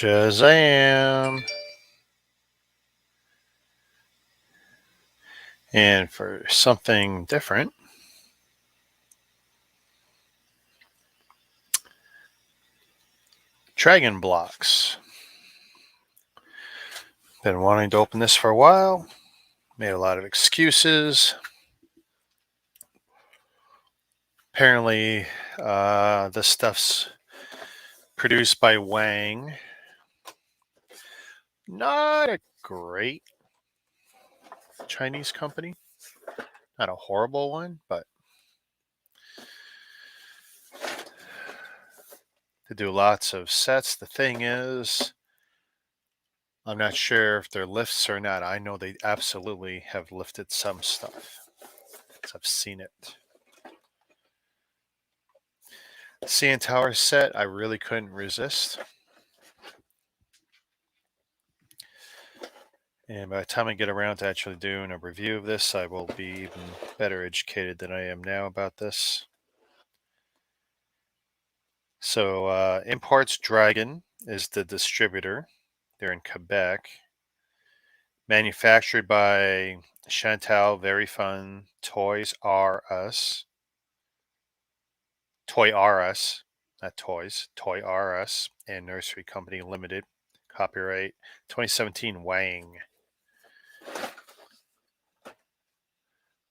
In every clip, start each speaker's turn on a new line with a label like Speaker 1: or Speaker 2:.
Speaker 1: Shazam! And for something different, dragon blocks. Been wanting to open this for a while. Made a lot of excuses. Apparently, this stuff's produced by Wang. Not a great Chinese company. Not a horrible one, but they do lots of sets. The thing is, I'm not sure if they're lifts or not. I know they absolutely have lifted some stuff. I've seen it. CN Tower set, I really couldn't resist. And by the time I get around to actually doing a review of this, I will be even better educated than I am now about this. So Imports Dragon is the distributor. They're in Quebec. Manufactured by Chantal Very Fun Toys R Us. Toy R Us, not toys. Toy R Us and Nursery Company Limited. Copyright 2017 Wang.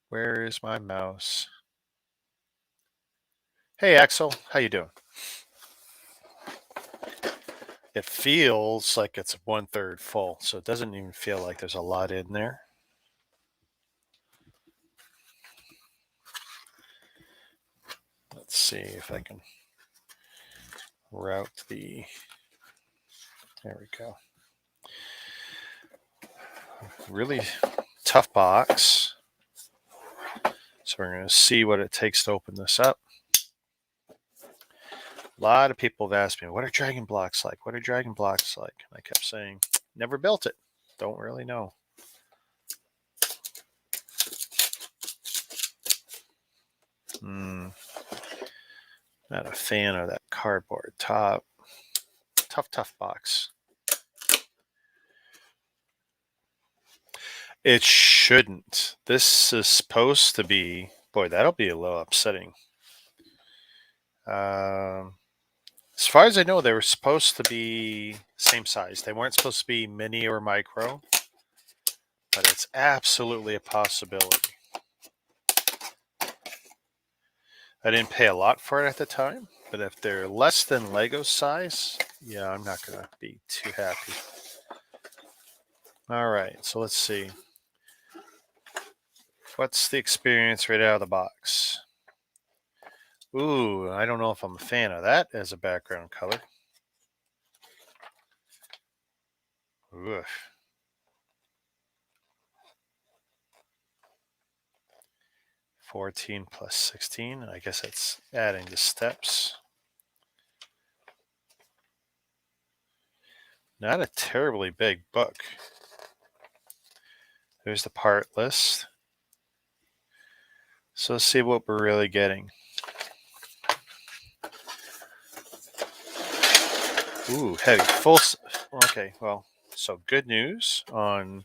Speaker 1: Where is my mouse? Hey Axel, how you doing? It feels like it's 1/3 full, so it doesn't even feel like there's a lot in there. Let's see if I can route the. There we go. Really tough box. So we're going to see what it takes to open this up. A lot of people have asked me, what are dragon blocks like? What are dragon blocks like? And I kept saying, never built it. Don't really know. Not a fan of that cardboard top. Tough box. It shouldn't. This is supposed to be... Boy, that'll be a little upsetting. As far as I know, they were supposed to be same size. They weren't supposed to be mini or micro, but it's absolutely a possibility. I didn't pay a lot for it at the time, but if they're less than Lego size, yeah, I'm not going to be too happy. All right, so let's see. What's the experience right out of the box? Ooh, I don't know if I'm a fan of that as a background color. Oof. 14 plus 16. I guess that's adding the steps. Not a terribly big book. There's the part list. So let's see what we're really getting. Ooh, heavy. Full. Okay, well, so good news on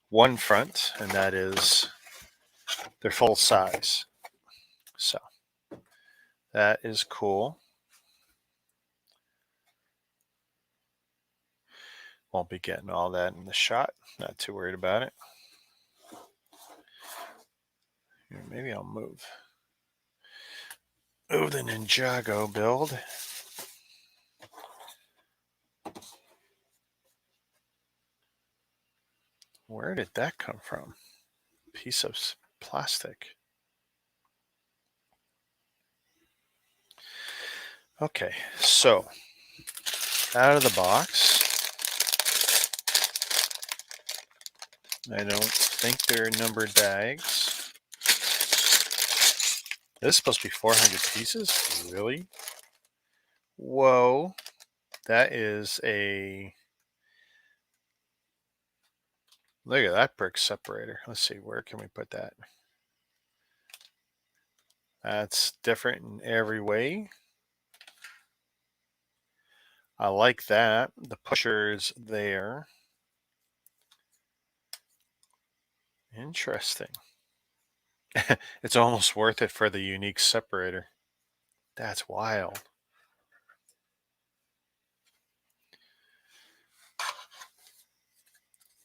Speaker 1: one front, and that is they're full size. So that is cool. Won't be getting all that in the shot. Not too worried about it. Here, maybe I'll move the Ninjago build. Where did that come from? Piece of plastic. Okay, so out of the box, I don't think they're numbered bags. This is supposed to be 400 pieces? Really? Whoa. That is a... Look at that brick separator. Let's see, where can we put that? That's different in every way. I like that. The pusher's there. Interesting. It's almost worth it for the unique separator. That's wild.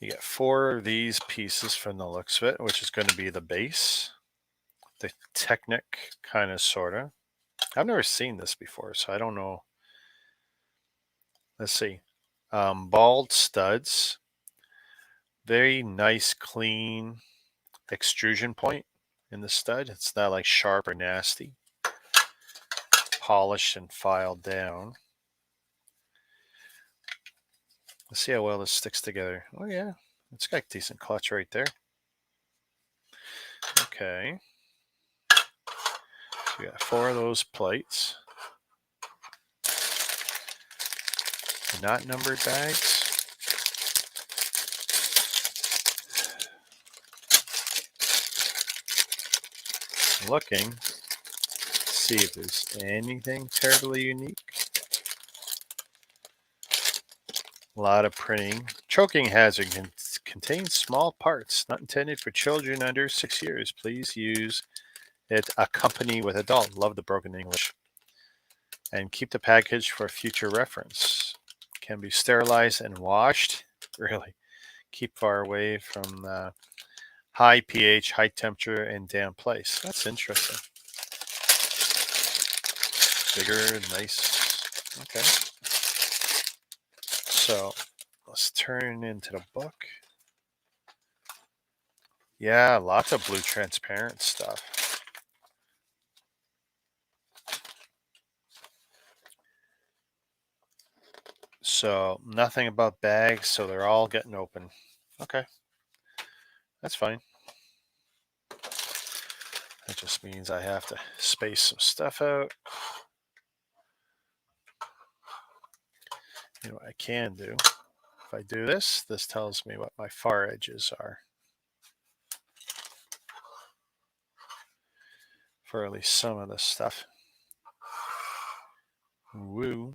Speaker 1: You get 4 of these pieces from the looks of it, which is going to be the base. The Technic, kind of, sort of. I've never seen this before, so I don't know. Let's see. Bald studs. Very nice, clean extrusion point in the stud. It's not like sharp or nasty. Polished and filed down. Let's see how well this sticks together. Oh yeah, it's got a decent clutch right there. Okay. So we got 4 of those plates. Not numbered bags. Looking, see if there's anything terribly unique. A lot of printing. Choking hazard contains small parts not intended for children under 6 years. Please use it accompanied with adult. Love the broken English. And keep the package for future reference. Can be sterilized and washed. Really. Keep far away from high pH, high temperature, and damp place. That's interesting. Bigger, nice. Okay. So let's turn into the book. Yeah, lots of blue transparent stuff. So nothing about bags, so they're all getting open. Okay. That's fine. That just means I have to space some stuff out. You know what I can do? If I do this, this tells me what my far edges are. For at least some of this stuff. Woo.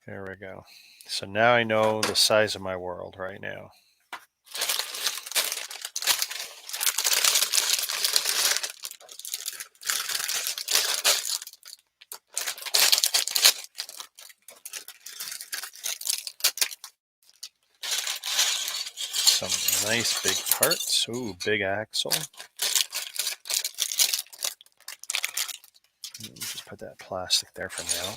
Speaker 1: There we go. So now I know the size of my world right now. Some nice big parts. Ooh, big axle. Just put that plastic there for now.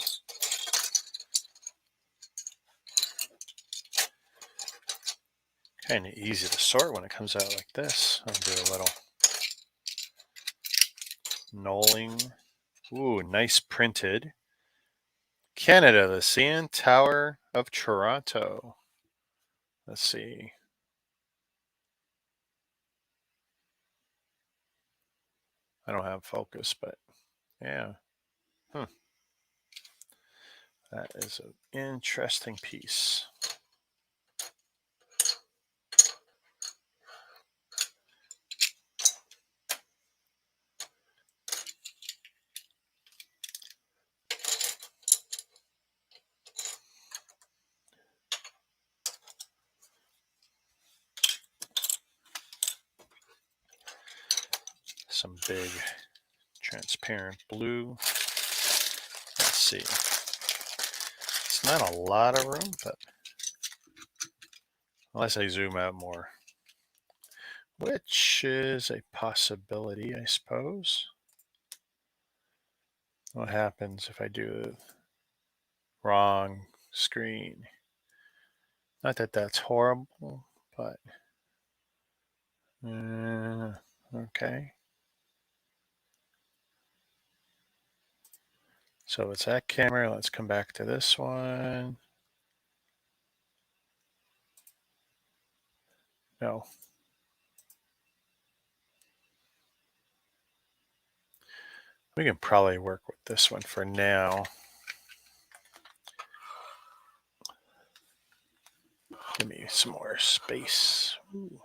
Speaker 1: Kind of easy to sort when it comes out like this. I'll do a little knolling. Ooh, nice printed. Canada, the CN Tower of Toronto. Let's see. I don't have focus, but yeah. That is an interesting piece. Some big transparent blue. Let's see. It's not a lot of room, but unless I zoom out more, which is a possibility, I suppose. What happens if I do the wrong screen? Not that that's horrible, but okay. So it's that camera. Let's come back to this one. No. We can probably work with this one for now. Give me some more space. Ooh.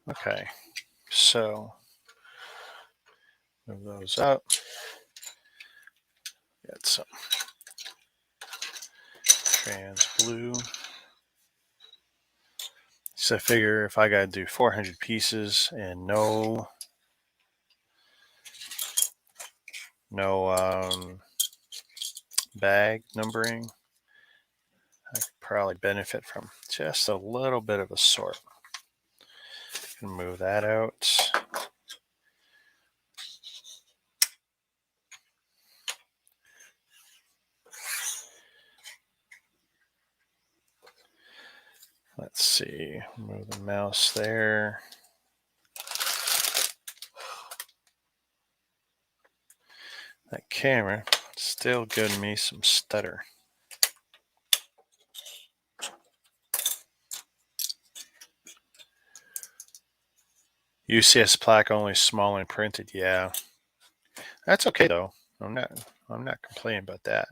Speaker 1: Okay, so move those up. Get some trans blue. So I figure if I got to do 400 pieces and no bag numbering, I could probably benefit from just a little bit of a sort. Can move that out. Let's see, move the mouse there. That camera still giving me some stutter. UCS plaque only small and printed, yeah. That's okay though. I'm not complaining about that.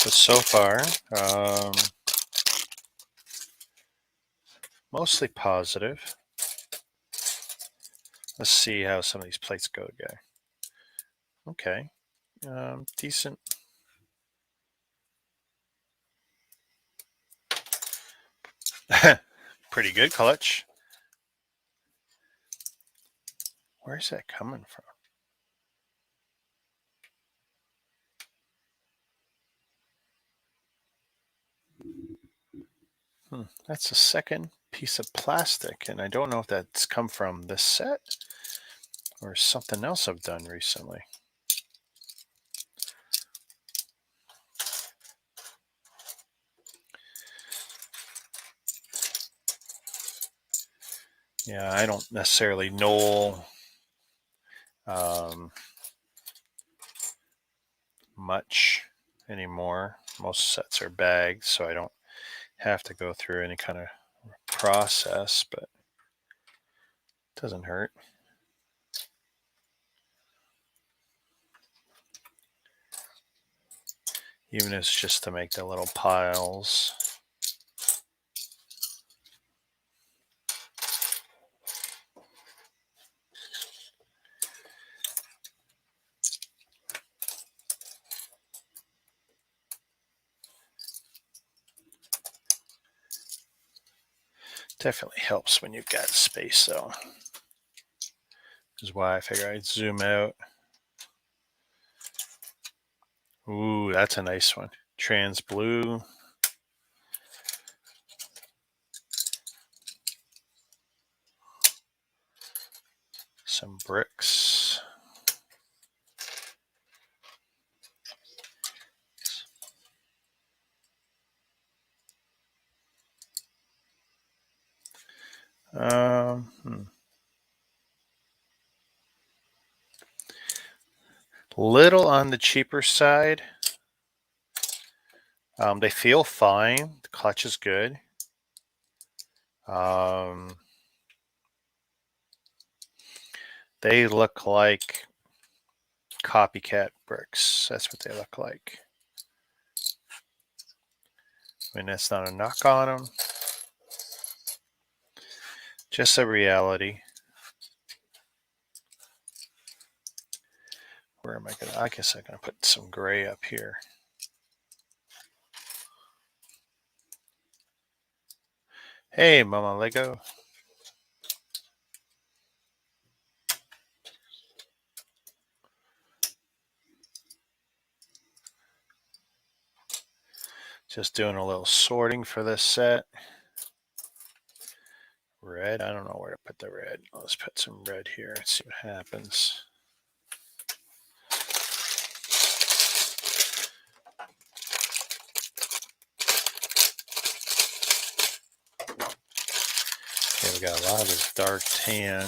Speaker 1: But so far, mostly positive. Let's see how some of these plates go together. Okay, decent. Pretty good clutch. Where's that coming from? That's the second piece of plastic, and I don't know if that's come from this set or something else I've done recently. Yeah, I don't necessarily know much anymore. Most sets are bagged, so I don't have to go through any kind of process, but it doesn't hurt. Even if it's just to make the little piles. Definitely helps when you've got space, though. This is why I figure I'd zoom out. Ooh, that's a nice one. Trans blue. Some bricks. Little on the cheaper side. They feel fine. The clutch is good. They look like copycat bricks. That's what they look like. I mean, that's not a knock on them. Just a reality. Where am I going to? I guess I'm going to put some gray up here. Hey, Mama Lego. Just doing a little sorting for this set. Red, I don't know where to put the red. Let's put some red here and see what happens. Okay, we got a lot of this dark tan.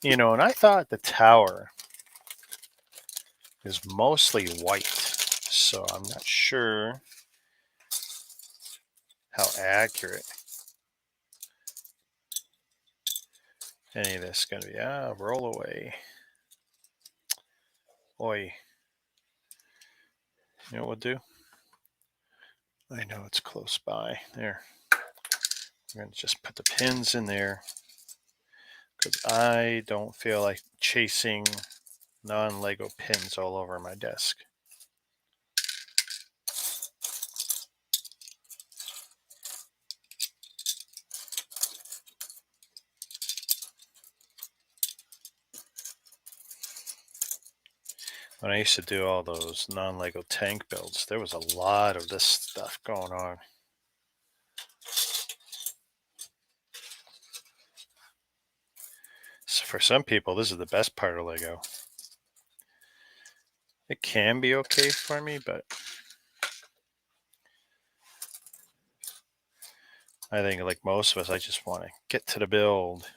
Speaker 1: You know, and I thought the tower is mostly white, so I'm not sure how accurate any of this going to be? Roll away. Oi. You know what we'll do? I know it's close by. There. I'm going to just put the pins in there because I don't feel like chasing non-Lego pins all over my desk. When I used to do all those non-Lego tank builds, there was a lot of this stuff going on. So for some people, this is the best part of Lego. It can be okay for me, but I think like most of us, I just want to get to the build.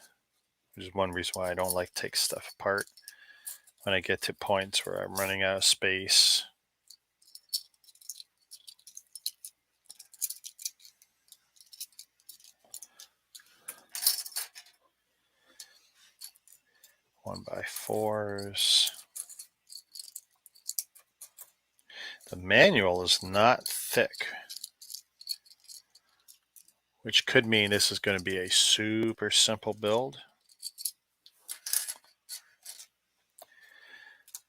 Speaker 1: Which is one reason why I don't like to take stuff apart when I get to points where I'm running out of space. One by fours. The manual is not thick, which could mean this is going to be a super simple build.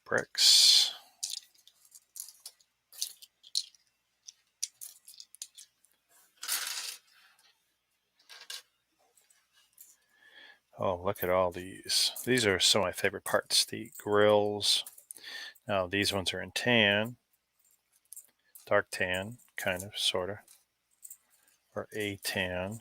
Speaker 1: Bricks. Oh, look at all these. These are some of my favorite parts. The grills. Now, these ones are in tan. Dark tan, kind of, sort of. Or a tan.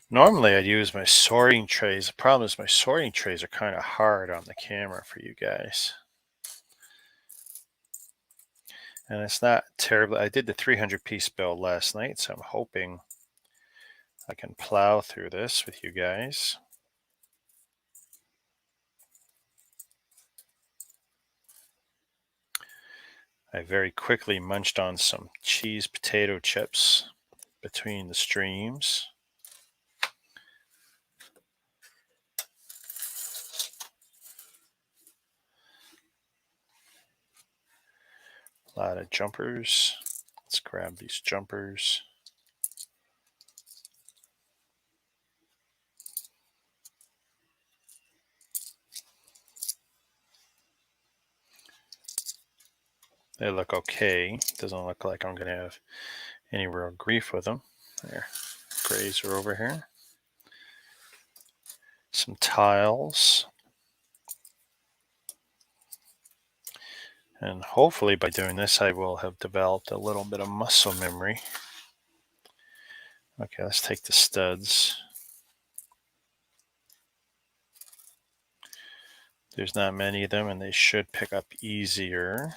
Speaker 1: Normally, I'd use my sorting trays. The problem is my sorting trays are kind of hard on the camera for you guys. And it's not terribly. I did the 300-piece build last night, so I'm hoping I can plow through this with you guys. I very quickly munched on some cheese potato chips between the streams. A lot of jumpers. Let's grab these jumpers. They look okay. Doesn't look like I'm going to have any real grief with them. There, grays are over here. Some tiles. And hopefully by doing this, I will have developed a little bit of muscle memory. Okay, let's take the studs. There's not many of them, and they should pick up easier.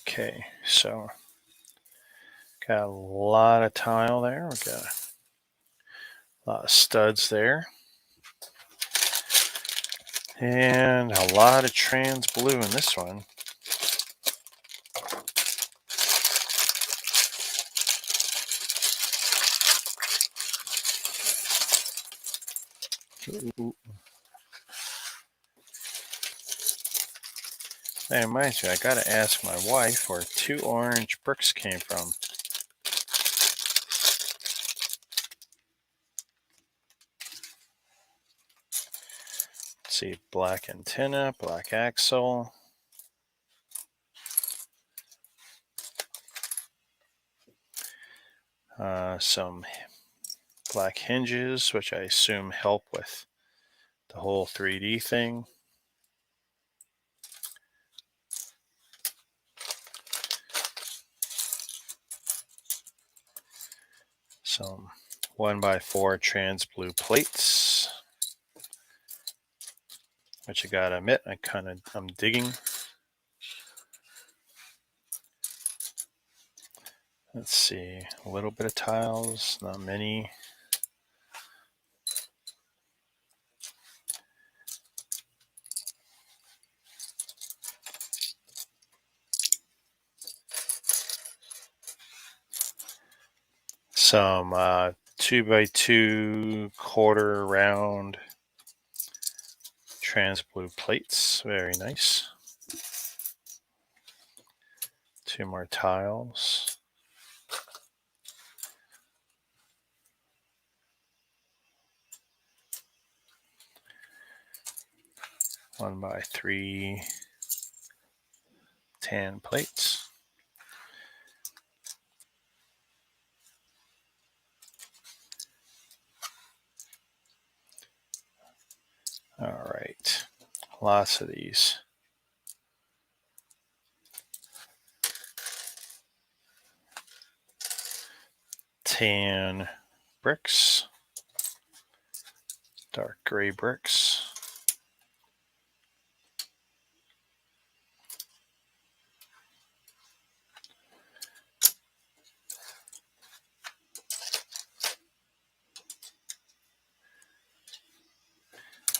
Speaker 1: Okay, so got a lot of tile there. We got a lot of studs there. And a lot of trans blue in this one. Ooh. That reminds me, I gotta ask my wife where 2 orange bricks came from. Let's see, black antenna, black axle. Some black hinges, which I assume help with the whole 3D thing. Some 1x4 trans blue plates, which I gotta admit, I'm digging. Let's see, a little bit of tiles, not many. Some 2x2 quarter round trans blue plates, very nice. 2 more tiles. One by 3 tan plates. All right, lots of these. Tan bricks, dark gray bricks.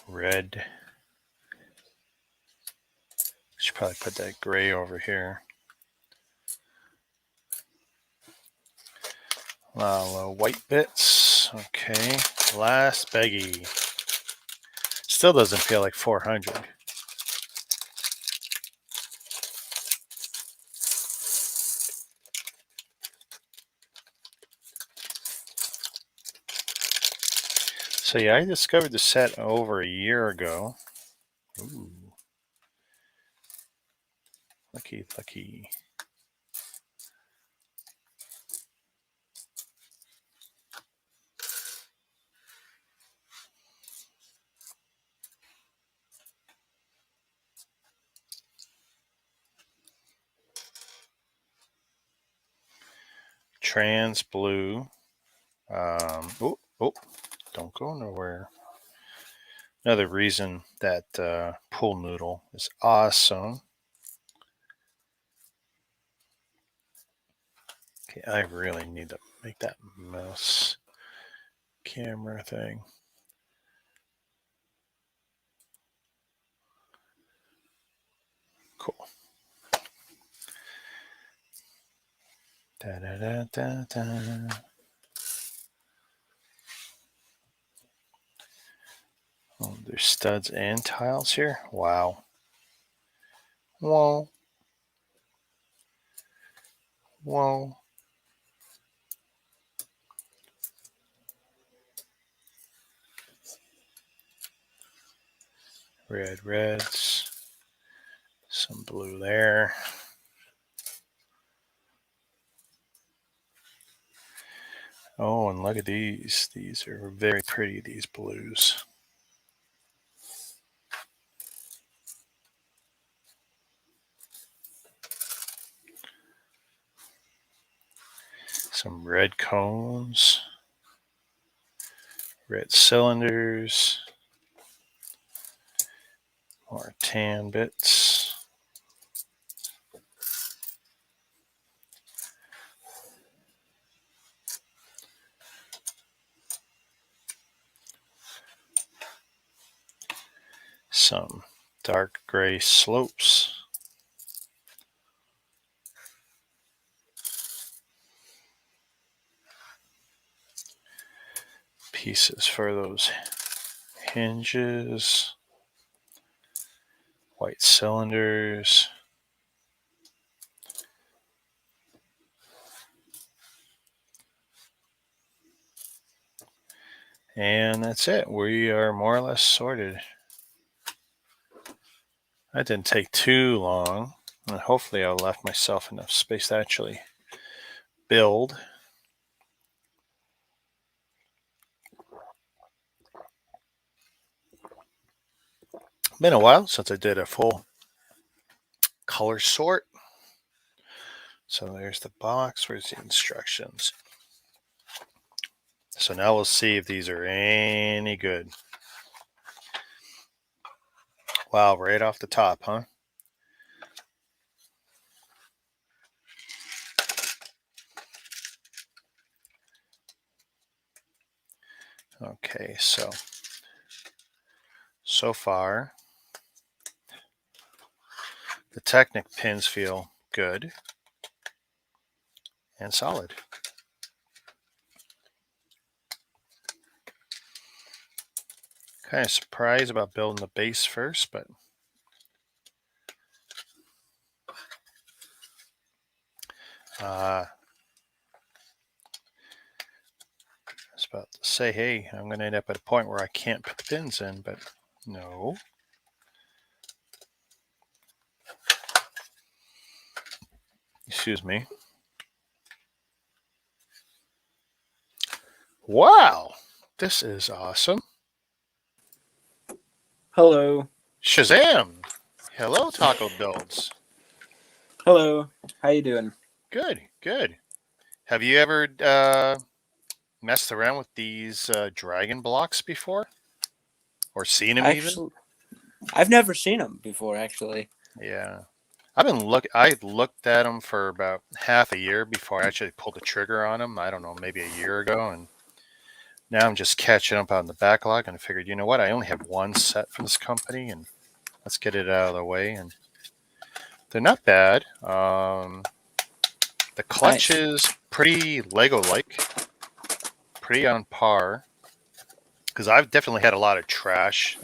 Speaker 1: Red. Should probably put that gray over here. White bits. Okay, last baggie. Still doesn't feel like 400. So yeah, I discovered the set over a year ago. Ooh. Lucky, lucky. Trans blue. Oh, don't go nowhere. Another reason that pool noodle is awesome. Okay, I really need to make that mouse camera thing. Cool. Da da da da da. Oh, there's studs and tiles here. Wow. Whoa. Whoa. Reds. Some blue there. Oh, and look at these. These are very pretty, these blues. Some red cones. Red cylinders. More tan bits. Some dark gray slopes. Pieces for those hinges. White cylinders. And that's it. We are more or less sorted. That didn't take too long. And hopefully I left myself enough space to actually build. Been a while since I did a full color sort. So there's the box. Where's the instructions? So now we'll see if these are any good. Wow, right off the top, huh? Okay, so far the Technic pins feel good and solid. Kind of surprised about building the base first, but I was about to say, hey, I'm going to end up at a point where I can't put the pins in, but no. Excuse me. Wow, this is awesome.
Speaker 2: Hello.
Speaker 1: Shazam! Hello, Taco Builds.
Speaker 2: Hello. How you doing?
Speaker 1: Good, good. Have you ever messed around with these dragon blocks before? Or seen them even?
Speaker 2: Actually, I've never seen them before, actually.
Speaker 1: Yeah. I looked at them for about half a year before I actually pulled the trigger on them. I don't know, maybe a year ago, and now I'm just catching up on the backlog, and I figured, you know what? I only have one set from this company, and let's get it out of the way. And they're not bad. The clutch
Speaker 2: Nice.
Speaker 1: is pretty Lego-like, pretty on par. Because I've definitely had a lot of trash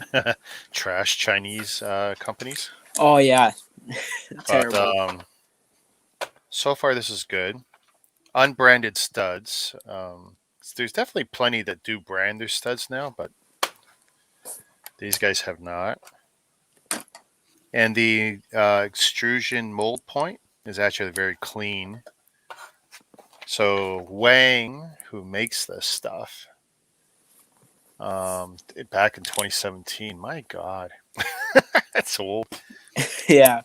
Speaker 1: Chinese companies.
Speaker 2: Oh, yeah.
Speaker 1: But
Speaker 2: Terrible.
Speaker 1: so far this is good. Unbranded studs. There's definitely plenty that do brand their studs now, but these guys have not. And the extrusion mold point is actually very clean. So Wang, who makes this stuff, back in 2017, my God, that's old.
Speaker 2: Yeah.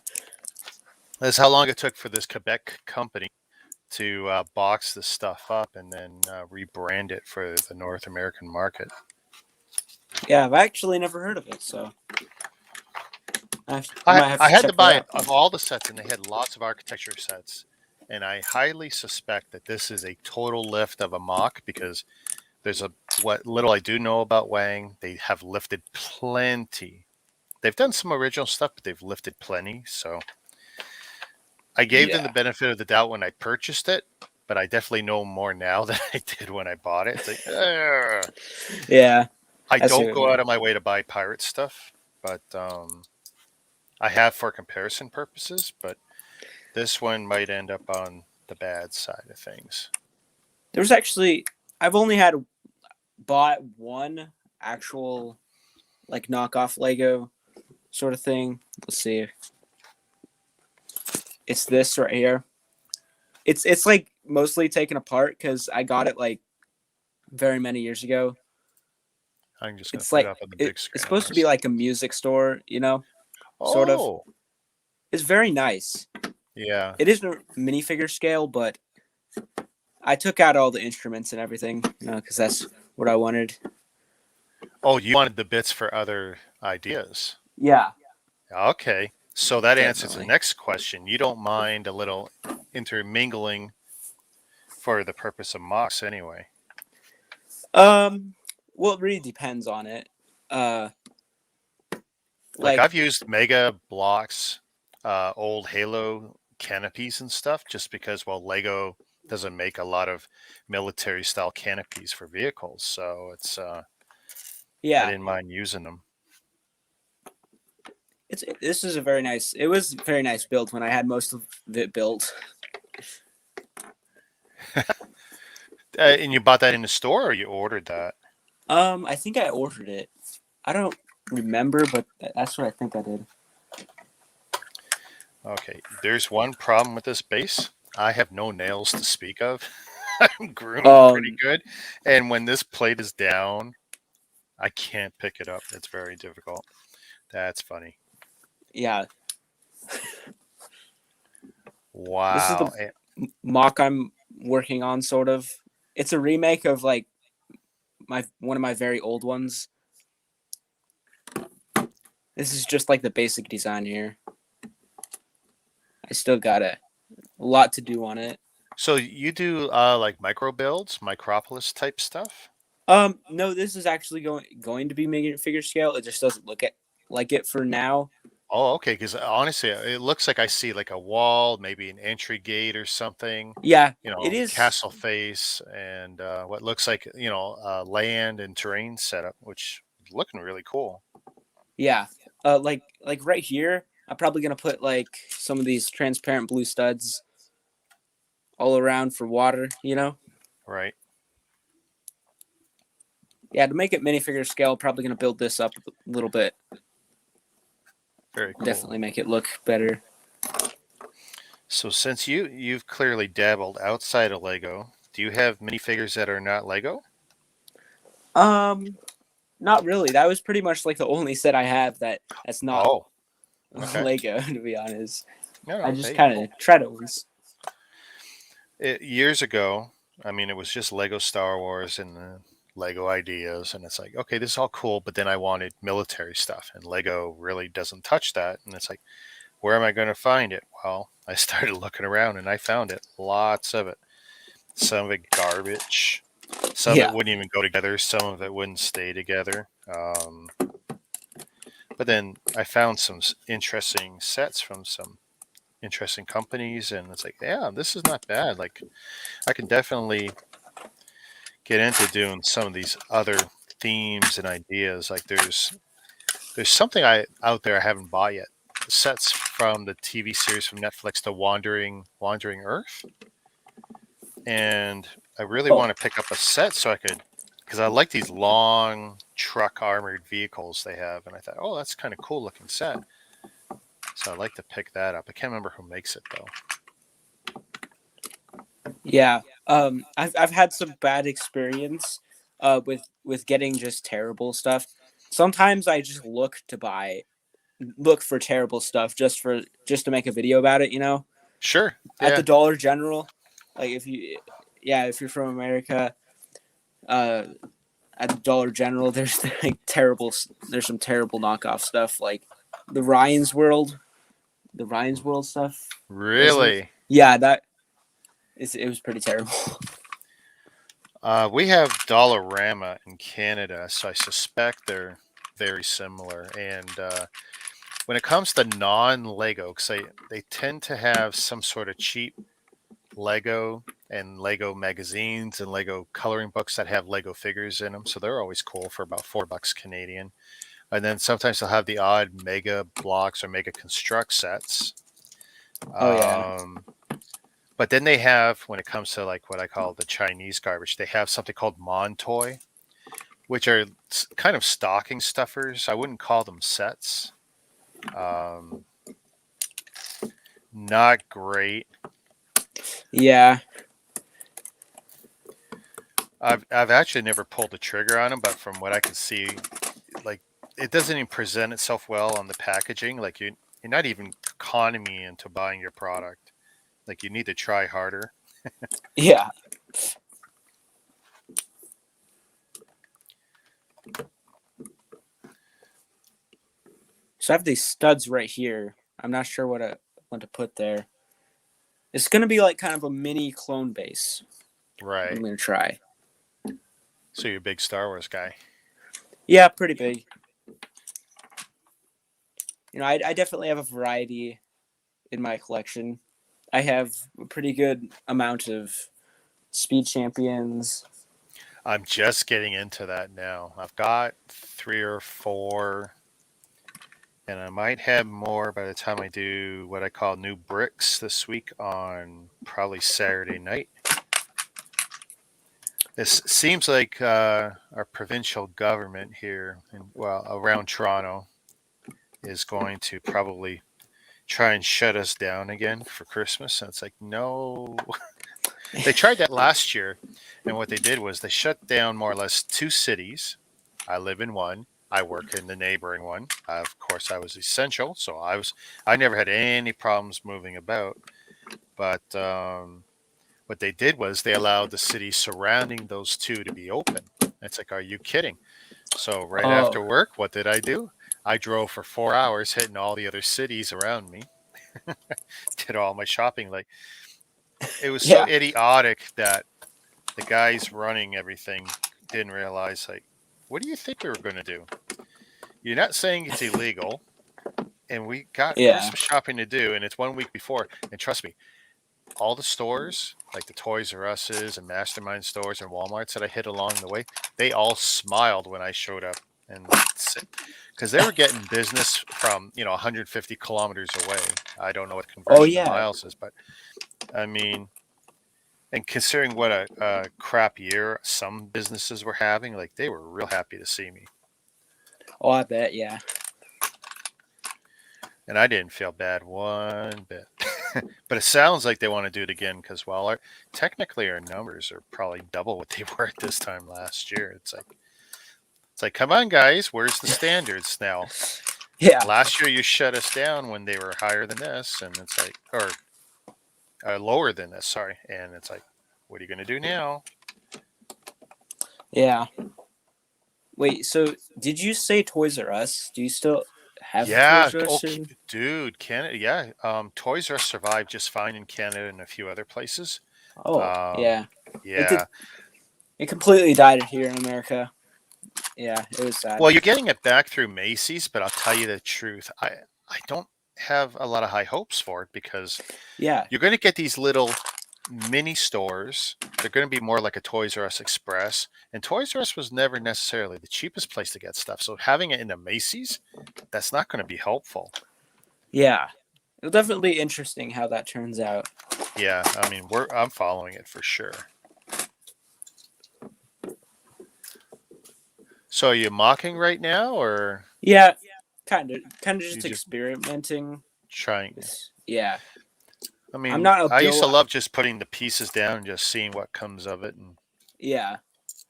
Speaker 1: That's how long it took for this Quebec company to box this stuff up and then rebrand it for the North American market.
Speaker 2: Yeah, I've actually never heard of it, so I might have
Speaker 1: I
Speaker 2: to
Speaker 1: had to
Speaker 2: check that
Speaker 1: buy it
Speaker 2: out.
Speaker 1: of all the sets, and they had lots of architecture sets. And I highly suspect that this is a total lift of a mock because there's what little I do know about Wang, they have lifted plenty. They've done some original stuff, but they've lifted plenty. So I gave them the
Speaker 2: Yeah.
Speaker 1: benefit of the doubt when I purchased it, but I definitely know more now than I did when I bought it. It's like, ugh.
Speaker 2: Yeah.
Speaker 1: I
Speaker 2: I see
Speaker 1: don't
Speaker 2: what you
Speaker 1: go out
Speaker 2: mean.
Speaker 1: of my way to buy pirate stuff, but I have for comparison purposes. But this one might end up on the bad side of things.
Speaker 2: There's actually, I've only bought one actual, like, knockoff Lego sort of thing. Let's see. It's this right here. It's like mostly taken apart because I got it like very many years ago.
Speaker 1: I'm just going to
Speaker 2: It's
Speaker 1: put it
Speaker 2: like
Speaker 1: up on the big
Speaker 2: it's
Speaker 1: screen
Speaker 2: supposed to be
Speaker 1: honest.
Speaker 2: like a music store, sort of.
Speaker 1: Oh,
Speaker 2: It's very nice.
Speaker 1: yeah.
Speaker 2: It isn't a minifigure scale, but I took out all the instruments and everything, because that's what I wanted.
Speaker 1: Oh, you wanted the bits for other ideas.
Speaker 2: Yeah,
Speaker 1: Okay. So that answers the
Speaker 2: definitely.
Speaker 1: next question. You don't mind a little intermingling for the purpose of MOCs anyway.
Speaker 2: Well, it really depends on it. Uh,
Speaker 1: Like
Speaker 2: like
Speaker 1: I've used Mega blocks, old Halo canopies and stuff just because, well, Lego doesn't make a lot of military style canopies for vehicles. So I
Speaker 2: yeah,
Speaker 1: didn't mind using them.
Speaker 2: this is a very nice. It was very nice built when I had most of it built.
Speaker 1: And you bought that in the store or you ordered that?
Speaker 2: I think I ordered it. I don't remember, but that's what I think I did.
Speaker 1: Okay. There's one problem with this base. I have no nails to speak of. I'm groomed pretty
Speaker 2: Um,
Speaker 1: good. And when this plate is down, I can't pick it up. It's very difficult. That's funny.
Speaker 2: yeah, this is the
Speaker 1: Wow.
Speaker 2: mock I'm working on, sort of. It's a remake of like one of my very old ones. This is just like the basic design here. I still got a lot to do on it.
Speaker 1: So you do like micro builds, Micropolis type stuff?
Speaker 2: No, this is actually going to be minifigure scale. It just doesn't look like it for now.
Speaker 1: Oh, okay. Because honestly, it looks like I see like a wall, maybe an entry gate or something.
Speaker 2: Yeah,
Speaker 1: You
Speaker 2: it
Speaker 1: know,
Speaker 2: is.
Speaker 1: castle face and what looks like land and terrain setup, which is looking really cool.
Speaker 2: Yeah, like right here, I'm probably gonna put like some of these transparent blue studs all around for water.
Speaker 1: Right.
Speaker 2: Yeah, to make it minifigure scale, probably gonna build this up a little bit.
Speaker 1: Very cool.
Speaker 2: Definitely make it look better.
Speaker 1: So since you've clearly dabbled outside of Lego, do you have minifigures that are not Lego?
Speaker 2: Not really. That was pretty much like the only set I have that's not
Speaker 1: Oh, okay.
Speaker 2: Lego, to be honest.
Speaker 1: No,
Speaker 2: I just
Speaker 1: hey,
Speaker 2: kind
Speaker 1: cool.
Speaker 2: of tried it once.
Speaker 1: Years ago, I mean, it was just Lego Star Wars and the Lego ideas, and it's like, okay, this is all cool, but then I wanted military stuff, and Lego really doesn't touch that, and it's like, where am I going to find it? Well, I started looking around, and I found it, lots of it. Some of it garbage, some of it
Speaker 2: Yeah.
Speaker 1: wouldn't even go together, some of it wouldn't stay together. But then I found some interesting sets from some interesting companies, and it's like, yeah, this is not bad. Like, I can definitely get into doing some of these other themes and ideas. Like, there's something out there I haven't bought yet. Sets from the TV series from Netflix, The Wandering Earth, and I really want to pick up a set so I could, because I like these long truck armored vehicles they have, and I thought, oh, that's kind of cool looking set. So I'd like to pick that up. I can't remember who makes it though.
Speaker 2: Yeah. I've had some bad experience with getting just terrible stuff. Sometimes I just look for terrible stuff just to make a video about it,
Speaker 1: Sure.
Speaker 2: At
Speaker 1: Yeah.
Speaker 2: the Dollar General. Like if you're from America, at the Dollar General, there's there's some terrible knockoff stuff like the the Ryan's World stuff.
Speaker 1: Really?
Speaker 2: Yeah, it was pretty terrible.
Speaker 1: We have Dollarama in Canada, so I suspect they're very similar. And when it comes to non-Lego, because they tend to have some sort of cheap Lego and Lego magazines and Lego coloring books that have Lego figures in them, so they're always cool for about $4 Canadian. And then sometimes they'll have the odd Mega Blocks or Mega Construct sets.
Speaker 2: Oh yeah.
Speaker 1: But then they have, when it comes to like what I call the Chinese garbage, they have something called Montoy, which are kind of stocking stuffers. I wouldn't call them sets. Um, Not great.
Speaker 2: Yeah.
Speaker 1: I've actually never pulled the trigger on them, but from what I can see, like it doesn't even present itself well on the packaging. Like you're not even economy into buying your product. Like you need to try harder.
Speaker 2: Yeah. So I have these studs right here. I'm not sure what I want to put there. It's gonna be like kind of a mini clone base.
Speaker 1: Right.
Speaker 2: I'm gonna try.
Speaker 1: So you're a big Star Wars guy.
Speaker 2: Yeah, pretty big. I definitely have a variety in my collection. I have a pretty good amount of speed champions.
Speaker 1: I'm just getting into that now. I've got 3 or 4, and I might have more by the time I do what I call new bricks this week on probably Saturday night. This seems like our provincial government here, around Toronto, is going to probably try and shut us down again for Christmas. And it's like, no. They tried that last year, and what they did was they shut down more or less 2 cities. I live in one. I work in the neighboring one. Of course, I was essential, so I never had any problems moving about. But what they did was they allowed the cities surrounding those 2 to be open. It's like, are you kidding? So right after work, what did I do? I drove for 4 hours, hitting all the other cities around me. Did all my shopping. Like it was so idiotic that the guys running everything didn't realize, like, what do you think we were going to do? You're not saying it's illegal, and we got
Speaker 2: Yeah.
Speaker 1: Christmas shopping to do, and it's 1 week before. And trust me, all the stores, like the Toys R Us's and Mastermind stores and Walmarts that I hit along the way, they all smiled when I showed up, and because they were getting business from 150 kilometers away. I don't know what
Speaker 2: Oh
Speaker 1: conversion to
Speaker 2: yeah.
Speaker 1: miles is, but I mean, and considering what a crap year some businesses were having, like they were real happy to see me.
Speaker 2: Oh, I bet. Yeah.
Speaker 1: And I didn't feel bad one bit. But it sounds like they want to do it again because, well, technically our numbers are probably double what they were at this time last year. It's like, come on, guys, where's the standards now?
Speaker 2: Yeah.
Speaker 1: Last year you shut us down when they were higher than this, and it's like, or lower than this, sorry. And it's like, what are you going to do now?
Speaker 2: Yeah. Wait, so did you say Toys R Us? Do you still have
Speaker 1: Yeah,
Speaker 2: Toys R Us?
Speaker 1: dude, Canada, yeah. Toys R Us survived just fine in Canada and a few other places.
Speaker 2: Oh, yeah.
Speaker 1: Yeah.
Speaker 2: It completely died here in America. Yeah, it was sad.
Speaker 1: Well, you're getting it back through Macy's, but I'll tell you the truth. I don't have a lot of high hopes for it because
Speaker 2: Yeah.
Speaker 1: you're going to get these little mini stores. They're going to be more like a Toys R Us Express. And Toys R Us was never necessarily the cheapest place to get stuff. So having it in a Macy's, that's not going to be helpful.
Speaker 2: Yeah. It'll definitely be interesting how that turns out.
Speaker 1: Yeah, I mean, I'm following it for sure. So are you mocking right now, or
Speaker 2: Yeah, kind of just
Speaker 1: you just
Speaker 2: experimenting.
Speaker 1: trying?
Speaker 2: Yeah.
Speaker 1: I mean,
Speaker 2: I'm not a
Speaker 1: I used to
Speaker 2: build.
Speaker 1: love just putting the pieces down and just seeing what comes of it. And
Speaker 2: Yeah.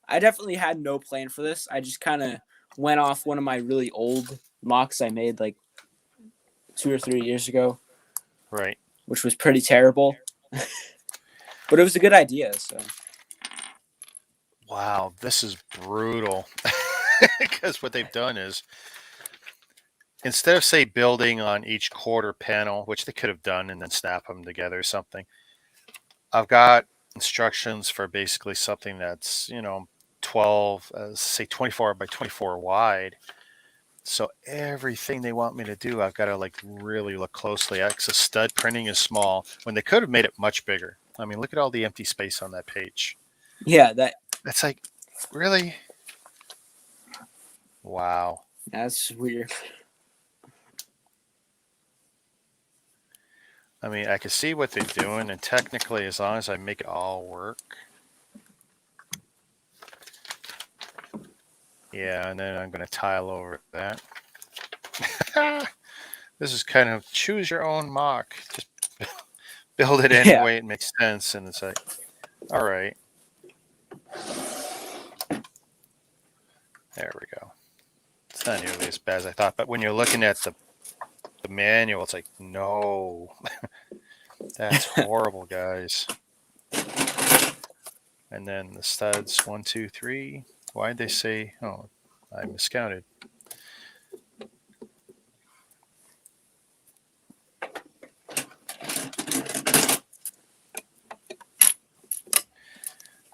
Speaker 2: I definitely had no plan for this. I just kind of went off one of my really old mocks I made like 2 or 3 years ago,
Speaker 1: right.
Speaker 2: which was pretty terrible. But it was a good idea, so.
Speaker 1: Wow, this is brutal. Because what they've done is, instead of, say, building on each quarter panel, which they could have done and then snap them together or something, I've got instructions for basically something that's, 12, say 24 by 24 wide. So everything they want me to do, I've got to like really look closely at, because stud printing is small when they could have made it much bigger. I mean, look at all the empty space on that page.
Speaker 2: Yeah,
Speaker 1: It's like, really? Wow.
Speaker 2: that's weird.
Speaker 1: I mean, I can see what they're doing, and technically, as long as I make it all work. Yeah, and then I'm going to tile over that. This is kind of choose your own mock. Just build it any way it makes sense, and it's like, all right. There we go. It's not nearly as bad as I thought, but when you're looking at the manual, it's like, no. That's horrible, guys. And then the studs, 1, 2, 3. Why'd they say, oh, I miscounted.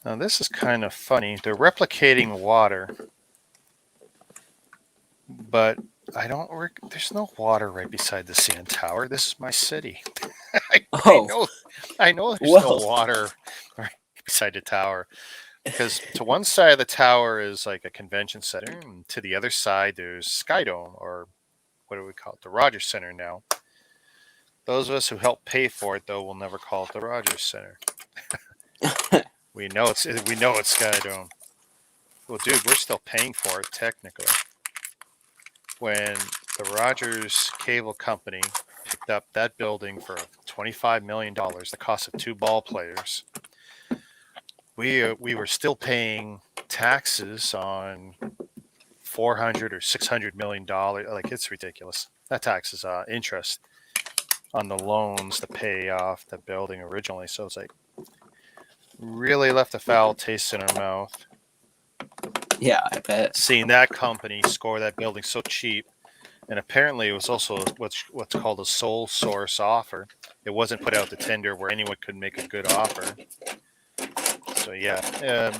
Speaker 1: Now this is kind of funny. They're replicating water, but there's no water right beside the CN Tower. This is my city. I know there's no water right beside the tower, because to one side of the tower is like a convention center, and to the other side there's Skydome, or what do we call it? The Rogers Center now. Those of us who help pay for it, though, will never call it the Rogers Center. We know it's Skydome. Well, dude, we're still paying for it technically. When the Rogers Cable Company picked up that building for $25 million, the cost of 2 ball players, we were still paying taxes on $400 or $600 million. Like, it's ridiculous. Not taxes, interest on the loans to pay off the building originally. So it's like, really left a foul taste in our mouth.
Speaker 2: Yeah, I bet.
Speaker 1: Seeing that company score that building so cheap. And apparently it was also what's called a sole source offer. It wasn't put out to tender where anyone could make a good offer. So yeah,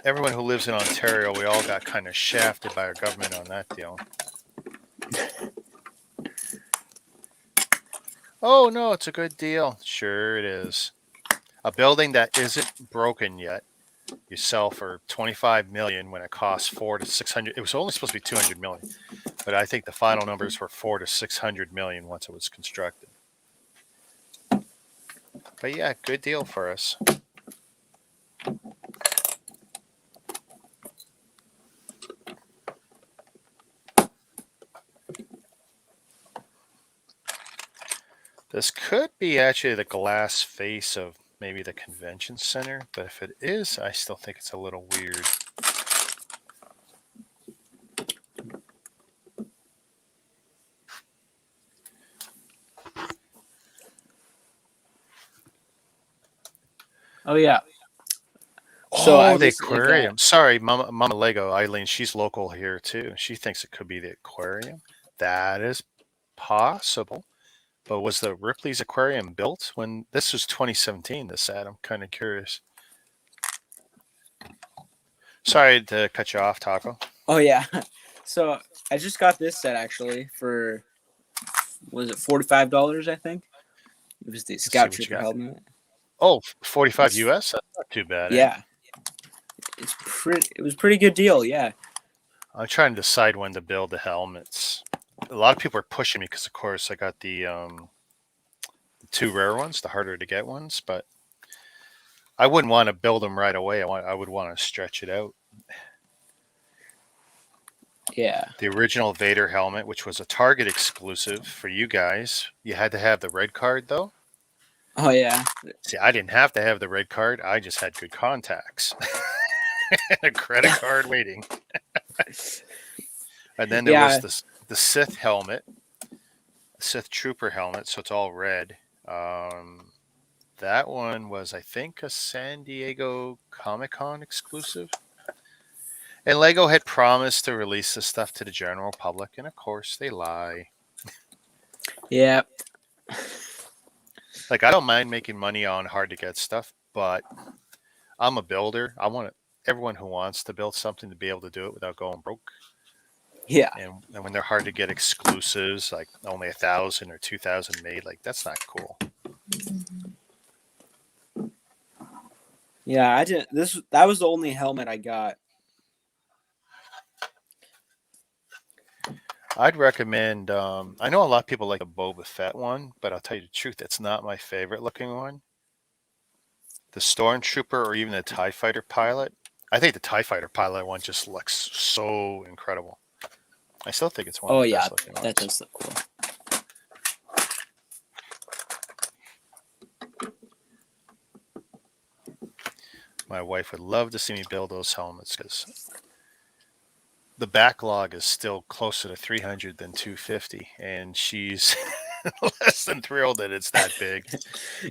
Speaker 1: everyone who lives in Ontario, we all got kind of shafted by our government on that deal. Oh no, it's a good deal. Sure it is. A building that isn't broken yet, you sell for 25 million when it costs 4 to 600. It was only supposed to be 200 million, but I think the final numbers were 4 to 600 million once it was constructed. But yeah, good deal for us. This could be actually the glass face of maybe the convention center, but if it is, I still think it's a little weird.
Speaker 2: Oh yeah.
Speaker 1: So
Speaker 2: I
Speaker 1: the
Speaker 2: was
Speaker 1: aquarium. Sorry, Mama Lego Eileen. She's local here too. She thinks it could be the aquarium. That is possible. But was the Ripley's aquarium built when this was 2017? This ad. I'm kind of curious. Sorry to cut you off, Taco.
Speaker 2: Oh yeah. So I just got this set actually for, was it $45? I think it was the Scout Trooper helmet.
Speaker 1: Oh, 45 US. That's not too bad.
Speaker 2: Yeah. It was pretty good deal. Yeah.
Speaker 1: I'm trying to decide when to build the helmets. A lot of people are pushing me because, of course, I got the 2 rare ones, the harder to get ones. But I wouldn't want to build them right away. I would want to stretch it out.
Speaker 2: Yeah.
Speaker 1: The original Vader helmet, which was a Target exclusive for you guys, you had to have the red card though.
Speaker 2: Oh yeah.
Speaker 1: See, I didn't have to have the red card. I just had good contacts. A credit card waiting. And then there was the Sith helmet, Sith Trooper helmet, so it's all red. That one was, I think, a San Diego Comic-Con exclusive. And Lego had promised to release this stuff to the general public, and of course they lie.
Speaker 2: Yeah.
Speaker 1: Like, I don't mind making money on hard-to-get stuff, but I'm a builder. I want everyone who wants to build something to be able to do it without going broke.
Speaker 2: Yeah.
Speaker 1: And when they're hard to get exclusives, like only 1,000 or 2,000 made, like that's not cool.
Speaker 2: Yeah, I didn't. That was the only helmet I got.
Speaker 1: I'd recommend. I know a lot of people like the Boba Fett one, but I'll tell you the truth, it's not my favorite looking one. The Stormtrooper or even the TIE Fighter pilot. I think the TIE Fighter pilot one just looks so incredible. I still think it's one of the best looking ones.
Speaker 2: That does look cool.
Speaker 1: My wife would love to see me build those helmets because the backlog is still closer to 300 than 250, and she's less than thrilled that it's that big.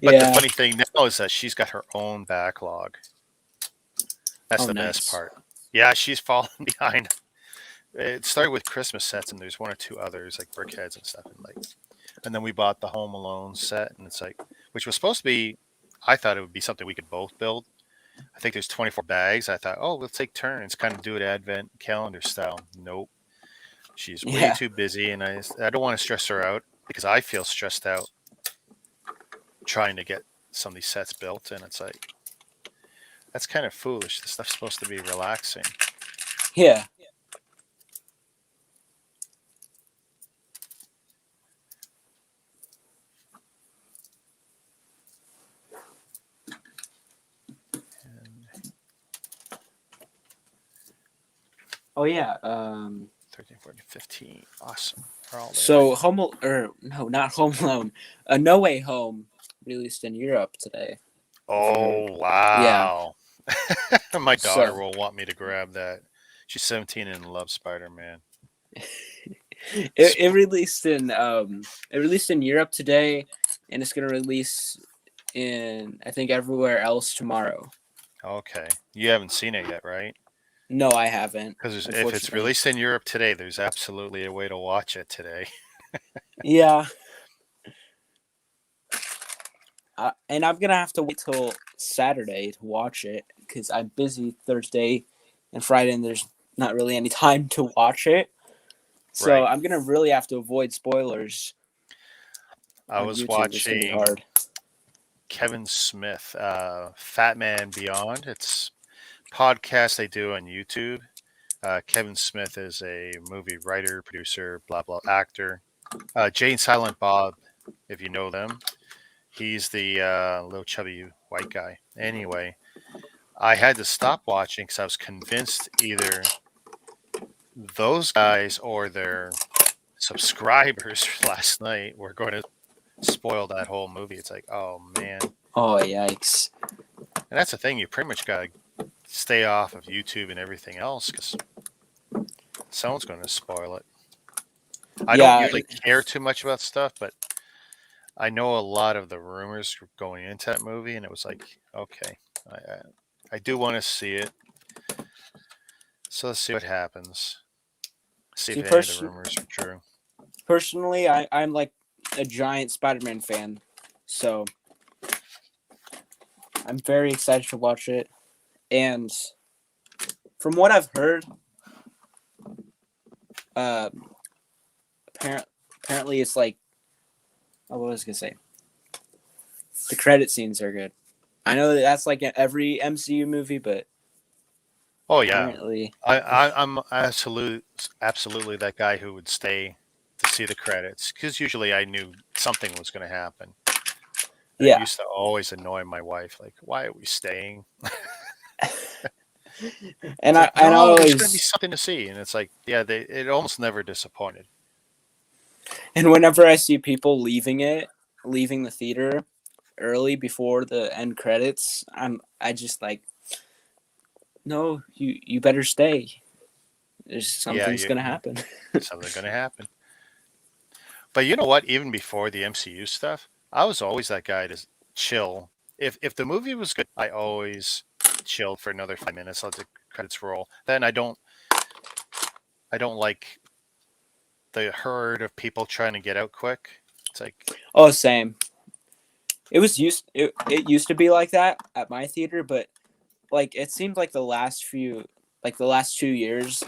Speaker 1: But the funny thing now is that she's got her own backlog. That's the best part. Yeah, she's falling behind. It started with Christmas sets, and there's 1 or 2 others like Brickheads and stuff, and then we bought the Home Alone set, and it's like, which was supposed to be, I thought it would be something we could both build. I think there's 24 bags. I thought, oh, we'll take turns, kind of do it Advent calendar style. Nope. She's way too busy, and I don't want to stress her out because I feel stressed out trying to get some of these sets built, and it's like, that's kind of foolish. This stuff's supposed to be relaxing.
Speaker 2: Yeah. Oh yeah.
Speaker 1: 13, 14, 15. Awesome.
Speaker 2: So not Home Alone. No Way Home released in Europe today.
Speaker 1: Oh wow. Yeah. My daughter will want me to grab that. She's 17 and loves Spider-Man.
Speaker 2: It released in Europe today, and it's gonna release in, I think, everywhere else tomorrow.
Speaker 1: Okay. You haven't seen it yet, right?
Speaker 2: No, I haven't.
Speaker 1: Because if it's released in Europe today, there's absolutely a way to watch it today.
Speaker 2: Yeah. And I'm gonna have to wait till Saturday to watch it because I'm busy Thursday and Friday, and there's not really any time to watch it. So
Speaker 1: Right.
Speaker 2: I'm gonna really have to avoid spoilers
Speaker 1: I
Speaker 2: on
Speaker 1: was
Speaker 2: YouTube. It's gonna be
Speaker 1: watching
Speaker 2: hard.
Speaker 1: Kevin Smith, Fat Man Beyond. It's podcast they do on YouTube. Kevin Smith is a movie writer, producer, blah blah, actor. Jane Silent Bob, if you know them, he's the little chubby white guy. Anyway, I had to stop watching because I was convinced either those guys or their subscribers last night were going to spoil that whole movie. It's like, oh man.
Speaker 2: Oh yikes!
Speaker 1: And that's the thing, you pretty much got to stay off of YouTube and everything else because someone's going to spoil it. I don't
Speaker 2: Yeah,
Speaker 1: usually care too much about stuff, but I know a lot of the rumors going into that movie, and it was like, okay, I do want to see it. So let's see what happens. See if any of the rumors are true.
Speaker 2: personally, I'm like a giant Spider-Man fan, so I'm very excited to watch it. And from what I've heard, apparently it's like, oh, what was I gonna say? The credit scenes are good. I know that's like in every MCU movie, but
Speaker 1: Oh yeah,
Speaker 2: apparently,
Speaker 1: I'm absolutely that guy who would stay to see the credits because usually I knew something was going to happen. And it
Speaker 2: yeah.
Speaker 1: used to always annoy my wife, like, why are we staying?
Speaker 2: And
Speaker 1: It's like,
Speaker 2: I
Speaker 1: no, there's going to be
Speaker 2: always,
Speaker 1: something to see, and it's like, yeah, it almost never disappointed.
Speaker 2: and whenever I see people leaving the theater early before the end credits, I just like, no, you better stay. There's
Speaker 1: Yeah,
Speaker 2: something's gonna happen.
Speaker 1: something's going to happen. But you know what? Even before the MCU stuff, I was always that guy to chill. If the movie was good, I always chilled for another 5 minutes. Let the credits roll. Then I don't like the herd of people trying to get out quick. It's like,
Speaker 2: Oh, same. It used to be like that at my theater, but like it seemed like the last 2 years,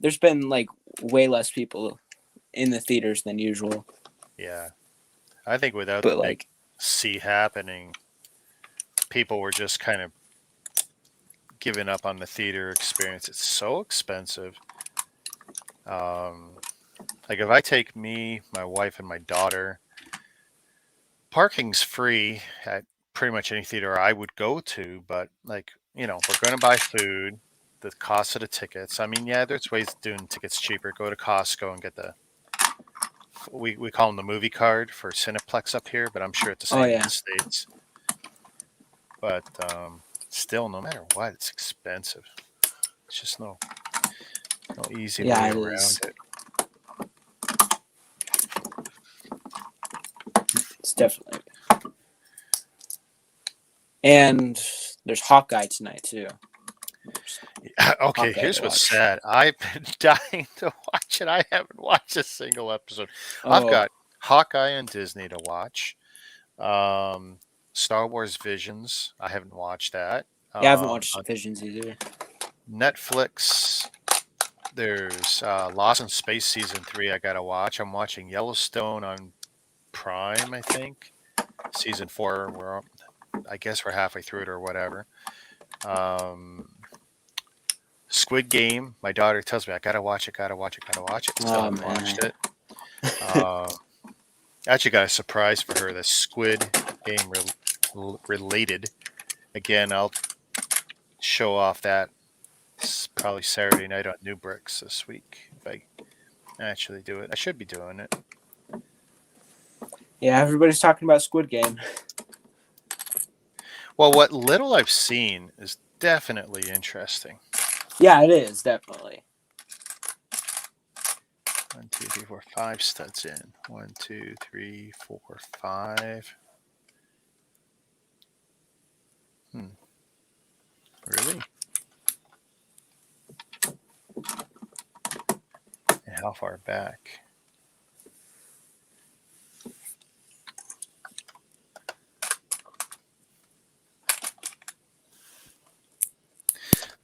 Speaker 2: there's been like way less people in the theaters than usual.
Speaker 1: yeah. I think without the
Speaker 2: But
Speaker 1: big
Speaker 2: like,
Speaker 1: C happening, people were just kind of giving up on the theater experience. It's so expensive. Um, like if I take me, my wife, and my daughter, parking's free at pretty much any theater I would go to. But like, we're going to buy food. The cost of the tickets. I mean, yeah, there's ways of doing tickets cheaper. Go to Costco and get we call them the movie card for Cineplex up here, but I'm sure it's the
Speaker 2: oh
Speaker 1: same in
Speaker 2: yeah,
Speaker 1: the States. But still, no matter what, it's expensive. It's just no easy
Speaker 2: yeah,
Speaker 1: way
Speaker 2: it
Speaker 1: around
Speaker 2: is.
Speaker 1: it.
Speaker 2: It's definitely. And there's Hawkeye tonight too.
Speaker 1: Okay,
Speaker 2: Hawkeye
Speaker 1: here's
Speaker 2: to
Speaker 1: what's
Speaker 2: watch.
Speaker 1: sad. I've been dying to watch it. I haven't watched a single episode. I've
Speaker 2: Oh
Speaker 1: got Hawkeye on Disney to watch. Um, Star Wars Visions. I haven't watched that.
Speaker 2: yeah, I haven't
Speaker 1: On
Speaker 2: watched Visions either.
Speaker 1: Netflix, there's Lost in Space season 3. I gotta watch. I'm watching Yellowstone on Prime. I think season 4. I guess we're halfway through it or whatever. Um, Squid Game. My daughter tells me I gotta watch it, gotta watch it, gotta watch it. Still
Speaker 2: Oh
Speaker 1: haven't
Speaker 2: man.
Speaker 1: watched it. Uh, Actually, got a surprise for her. The Squid Game related. Again, I'll show off that probably Saturday night on New Bricks this week if I actually do it. I should be doing it.
Speaker 2: Yeah, everybody's talking about Squid Game.
Speaker 1: Well, what little I've seen is definitely interesting.
Speaker 2: Yeah, it is definitely.
Speaker 1: 1, 2, 3, 4, 5 studs in. 1, 2, 3, 4, 5. Really? And how far back?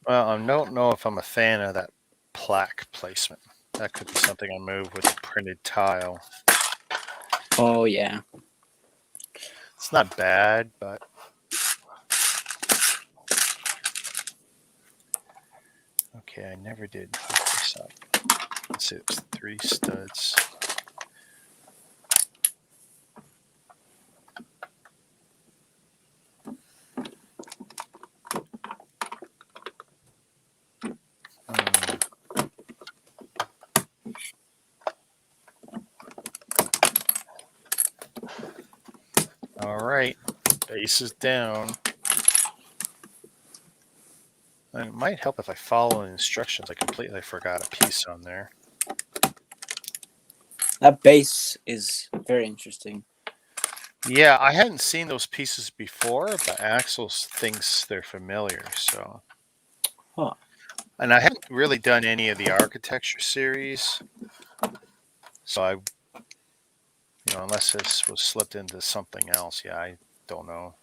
Speaker 1: Well, I don't know if I'm a fan of that plaque placement. That could be something I move with a printed tile.
Speaker 2: Oh yeah.
Speaker 1: It's not bad, but okay, I never did hook this up. Let's see, it's 3 studs. All right, base is down. And it might help if I follow the instructions. I completely forgot a piece on there.
Speaker 2: That base is very interesting.
Speaker 1: Yeah, I hadn't seen those pieces before, but Axel thinks they're familiar. So,
Speaker 2: Huh.
Speaker 1: and I haven't really done any of the architecture series, so I, unless this was slipped into something else, yeah, I don't know.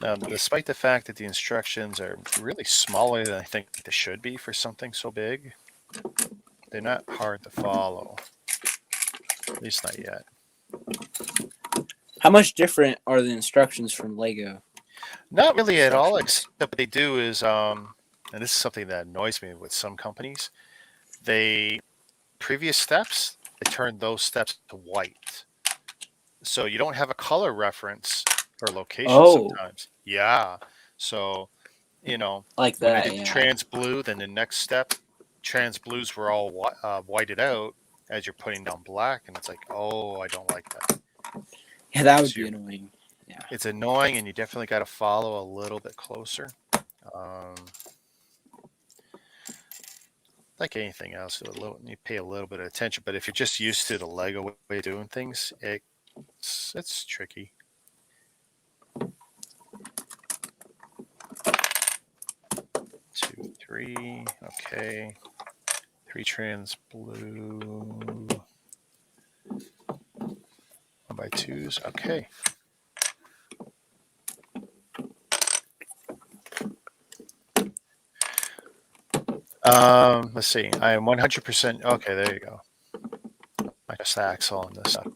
Speaker 1: Now, despite the fact that the instructions are really smaller than I think they should be for something so big, they're not hard to follow. At least not yet.
Speaker 2: How much different are the instructions from Lego?
Speaker 1: Not really at all, except what they do is, and this is something that annoys me with some companies, previous steps, they turn those steps to white. So you don't have a color reference or location sometimes. Yeah. So,
Speaker 2: Like
Speaker 1: when I
Speaker 2: that,
Speaker 1: did the
Speaker 2: yeah.
Speaker 1: trans blue, then the next step, trans blues were all whited out as you're putting down black. And it's like, oh, I don't like that.
Speaker 2: Yeah, that would
Speaker 1: So
Speaker 2: be annoying. Yeah.
Speaker 1: it's annoying, and you definitely got to follow a little bit closer. Like anything else, you pay a little bit of attention. But if you're just used to the Lego way of doing things, it's tricky. 2, 3, okay. 3 trans blue. 1x2s, okay. Let's see. I am 100%. Okay, there you go. I guess the axle on this up.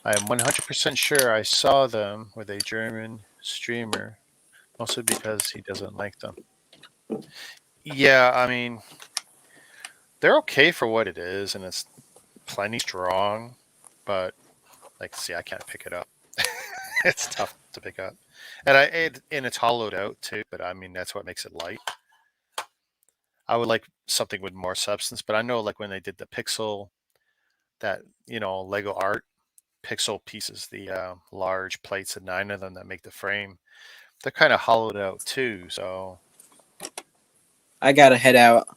Speaker 1: I am 100% sure I saw them with a German streamer, mostly because he doesn't like them. Yeah, I mean, they're okay for what it is, and it's plenty strong, but see, I can't pick it up. It's tough to pick up, and it's hollowed out too. But I mean, that's what makes it light. I would like something with more substance, but I know like when they did the pixel, that Lego art pixel pieces, the large plates, and 9 of them that make the frame, they're kind of hollowed out too. So
Speaker 2: I gotta head out.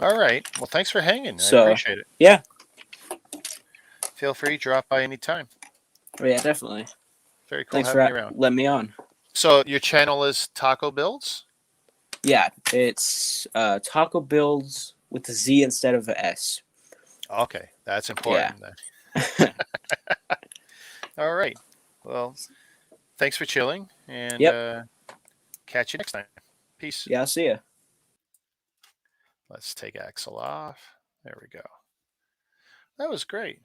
Speaker 1: all right, well, thanks for hanging. I
Speaker 2: So
Speaker 1: appreciate it.
Speaker 2: yeah.
Speaker 1: Feel free, drop by anytime.
Speaker 2: Oh, yeah, definitely.
Speaker 1: Very cool
Speaker 2: Thanks
Speaker 1: having
Speaker 2: for
Speaker 1: you around.
Speaker 2: letting me on.
Speaker 1: So your channel is Taco Builds?
Speaker 2: Yeah, it's Taco Builds with a Z instead of a S.
Speaker 1: Okay, that's important.
Speaker 2: Yeah.
Speaker 1: All right. Well, thanks for chilling, and
Speaker 2: Yep.
Speaker 1: catch you next time. Peace.
Speaker 2: Yeah, I'll see ya.
Speaker 1: Let's take Axel off. There we go. That was great.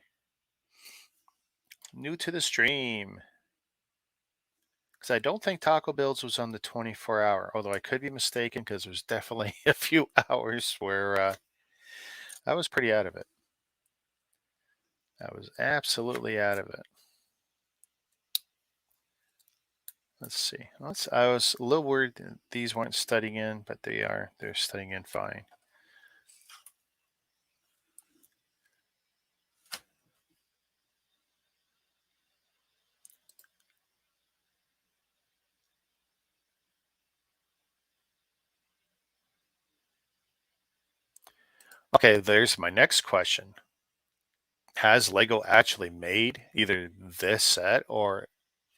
Speaker 1: New to the stream. Because I don't think Taco Builds was on the 24-hour, although I could be mistaken because there's definitely a few hours where I was pretty out of it. I was absolutely out of it. Let's see. I was a little worried that these weren't studying in, but they are. They're studying in fine. Okay, there's my next question. Has Lego actually made either this set or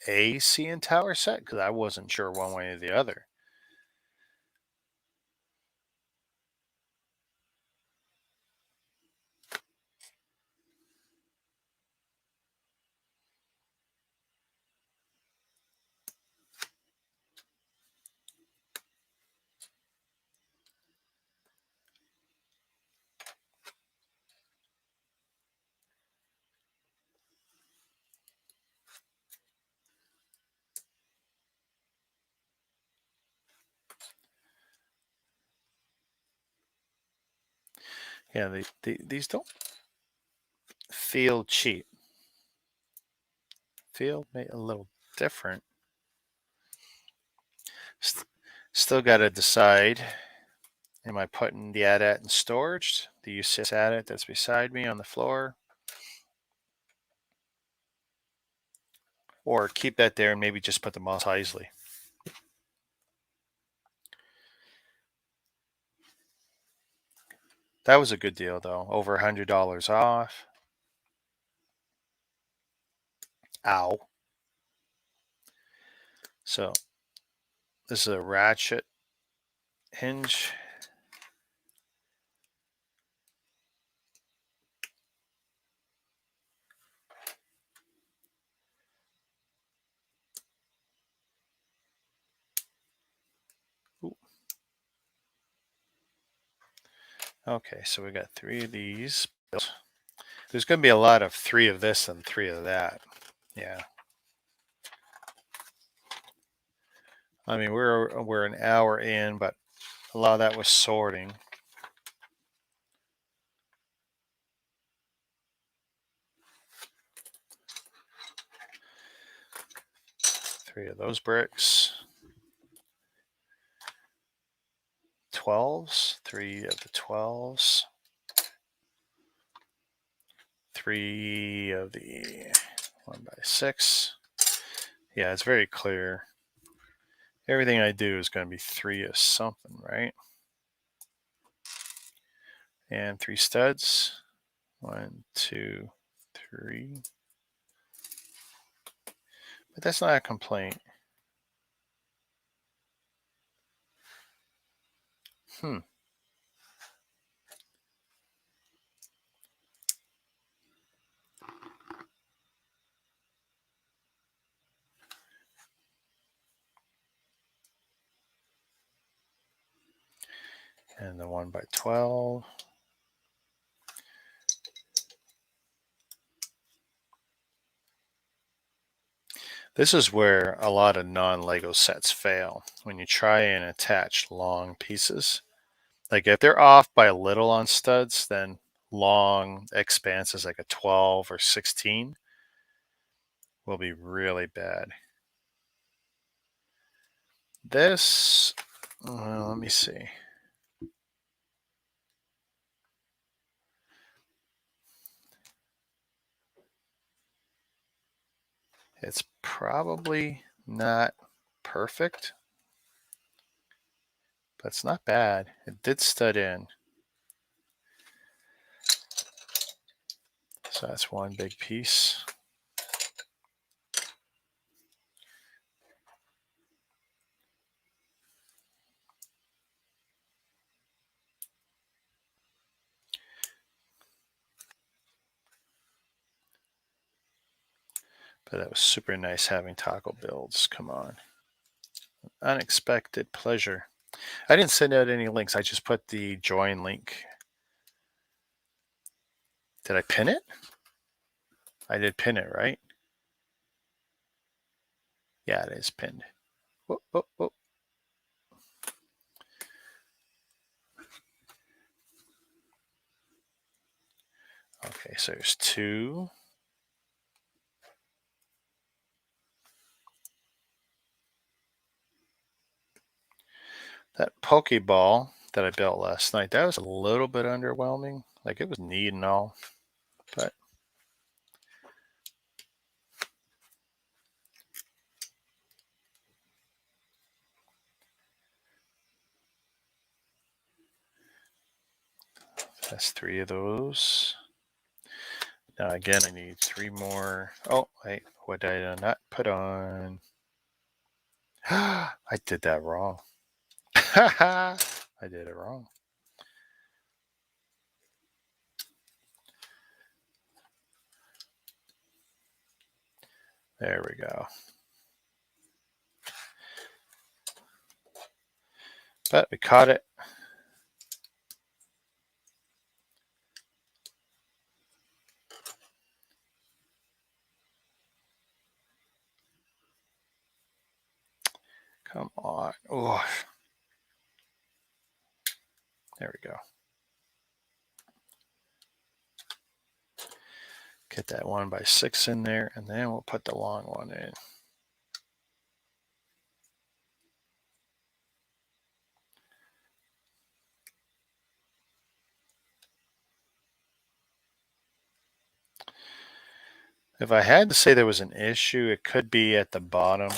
Speaker 1: a CN Tower set? Because I wasn't sure one way or the other. Yeah, these don't feel cheap. Feel a little different. Still got to decide, am I putting the AT-AT in storage, the U6 AT-AT that's beside me on the floor, or keep that there and maybe just put the Mos Eisley. That was a good deal though, over $100 off. Ow. So this is a ratchet hinge. Ooh. Okay, so we got 3 of these. There's going to be a lot of 3 of this and 3 of that. Yeah. I mean, we're an hour in, but a lot of that was sorting. Three of those bricks. 12s, 3 of the 12s. 3 of the 1x6. Yeah, it's very clear. Everything I do is going to be 3 of something, right? And 3 studs. 1, 2, 3. But that's not a complaint. And the 1x12. This is where a lot of non-Lego sets fail. When you try and attach long pieces. Like if they're off by a little on studs, then long expanses like a 12 or 16 will be really bad. This, well, let me see. It's probably not perfect, but it's not bad. It did stud in. So that's one big piece. But that was super nice having taco builds. Come on. Unexpected pleasure. I didn't send out any links. I just put the join link. Did I pin it? I did pin it, right? Yeah, it is pinned. Whoop, whoop, whoop. Okay, so there's 2. That Pokeball that I built last night, that was a little bit underwhelming. Like it was neat and all, but that's 3 of those. Now again, I need 3 more. Oh, wait, what did I not put on? I did that wrong. I did it wrong. There we go. But we caught it. Come on. Oh. There we go. Get that 1x6 in there, and then we'll put the long one in. If I had to say there was an issue, it could be at the bottom.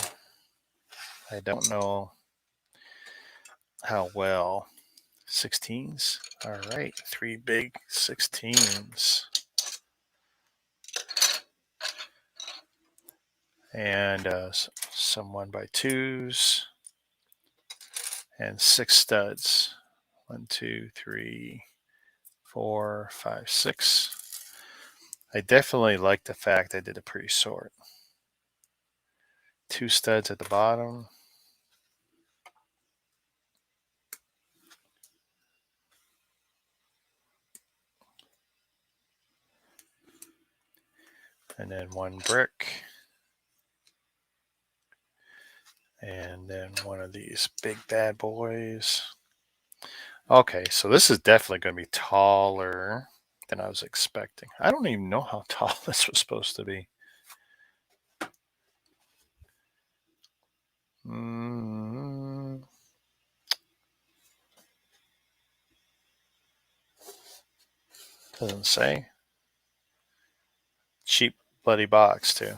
Speaker 1: I don't know how well. 16s. All right, 3 big 16s. And some 1x2s. And 6 studs. 1, 2, 3, 4, 5, 6. I definitely like the fact I did a pre-sort. 2 studs at the bottom. And then 1 brick. And then one of these big bad boys. Okay, so this is definitely going to be taller than I was expecting. I don't even know how tall this was supposed to be. Doesn't say. Cheap bloody box too.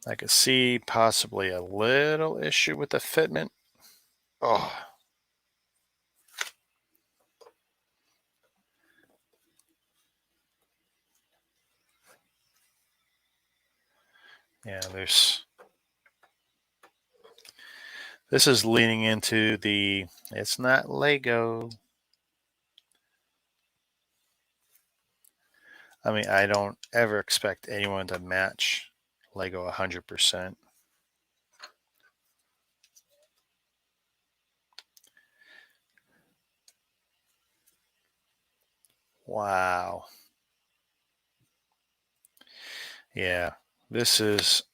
Speaker 1: I could see possibly a little issue with the fitment. Oh. Yeah, this is leaning into the, it's not Lego. I mean, I don't ever expect anyone to match Lego 100%. Wow. Yeah, this is,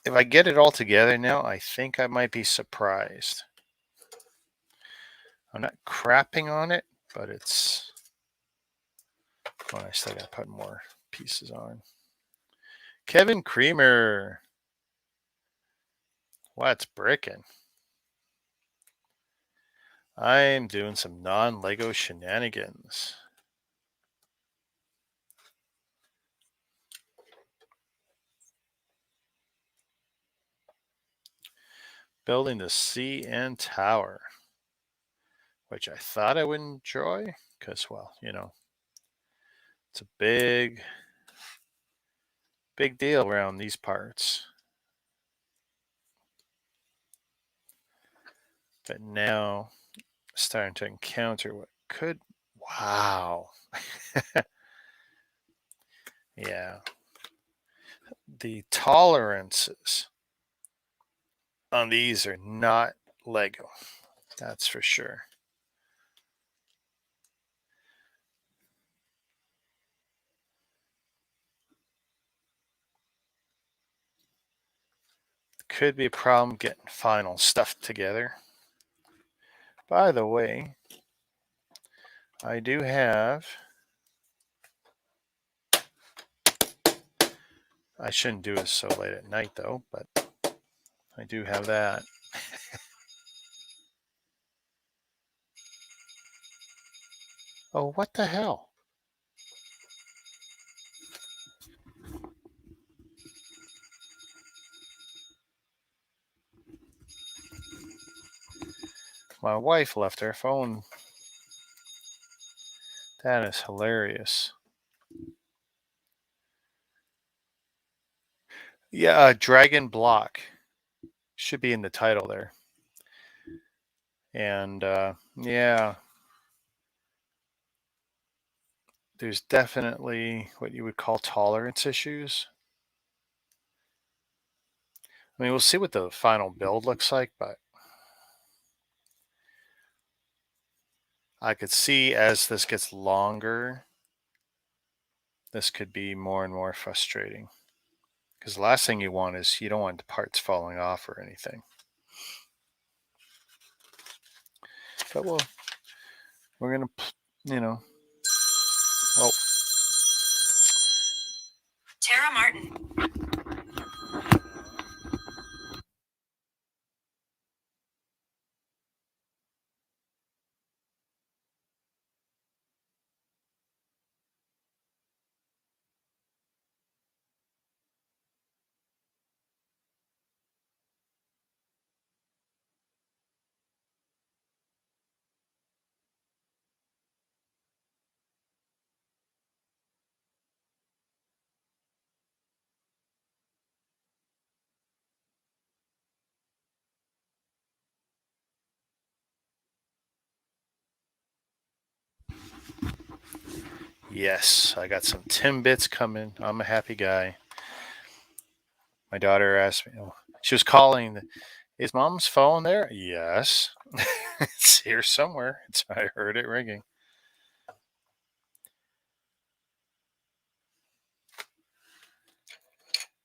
Speaker 1: if I get it all together now, I think I might be surprised. I'm not crapping on it, but it's, oh, I still got to put more pieces on. Kevin Creamer. What's bricking? I'm doing some non-Lego shenanigans. Building the CN Tower, which I thought I would enjoy because, well, you know, it's a big deal around these parts. But now starting to encounter what could, wow. Yeah. The tolerances on these are not Lego. That's for sure. Could be a problem getting final stuff together. By the way, I do have, I shouldn't do it so late at night though, but I do have that. Oh, what the hell? My wife left her phone. That is hilarious. Yeah, Dragon Block should be in the title there. And yeah, there's definitely what you would call tolerance issues. I mean, we'll see what the final build looks like, but I could see as this gets longer, this could be more and more frustrating Because the last thing you want is you don't want the parts falling off or anything. But we're going to, you know. Oh.
Speaker 3: Tara Martin.
Speaker 1: Yes, I got some Timbits coming. I'm a happy guy. My daughter asked me, she was calling. Is Mom's phone there? Yes. It's here somewhere. I heard it ringing.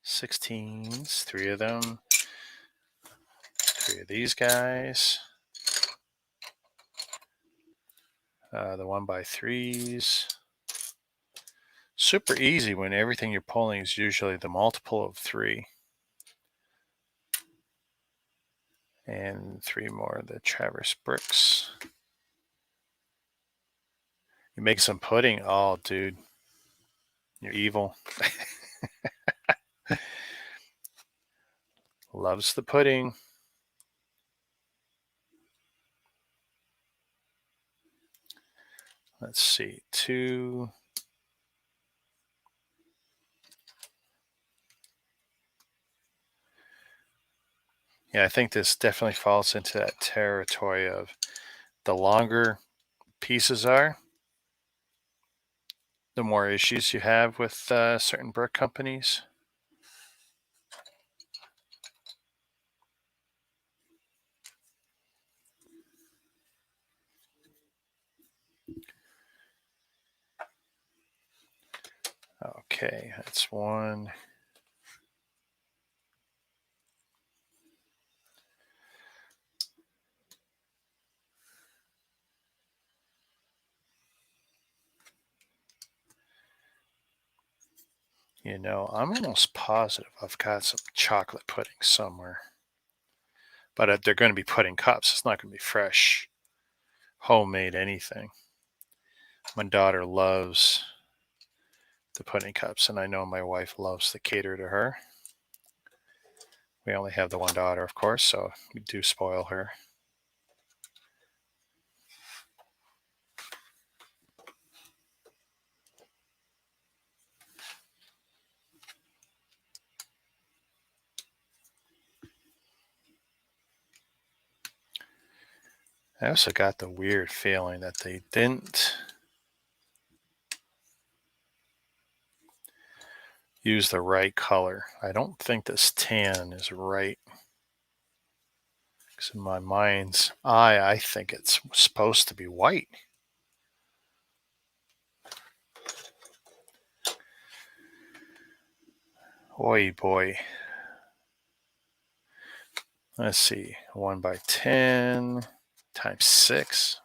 Speaker 1: 16s, 3 of them. 3 of these guys. The 1x3s. Super easy when everything you're pulling is usually the multiple of 3. And 3 more of the Traverse bricks. You make some pudding. Oh, dude. You're evil. Loves the pudding. Let's see. 2. Yeah, I think this definitely falls into that territory of the longer pieces are, the more issues you have with certain brick companies. Okay, that's 1. You know, I'm almost positive I've got some chocolate pudding somewhere. But they're going to be pudding cups. It's not going to be fresh, homemade anything. My daughter loves the pudding cups, and I know my wife loves to cater to her. We only have the one daughter, of course, so we do spoil her. I also got the weird feeling that they didn't use the right color. I don't think this tan is right. Because in my mind's eye, I think it's supposed to be white. Oy boy. Let's see. 1x10 times 6.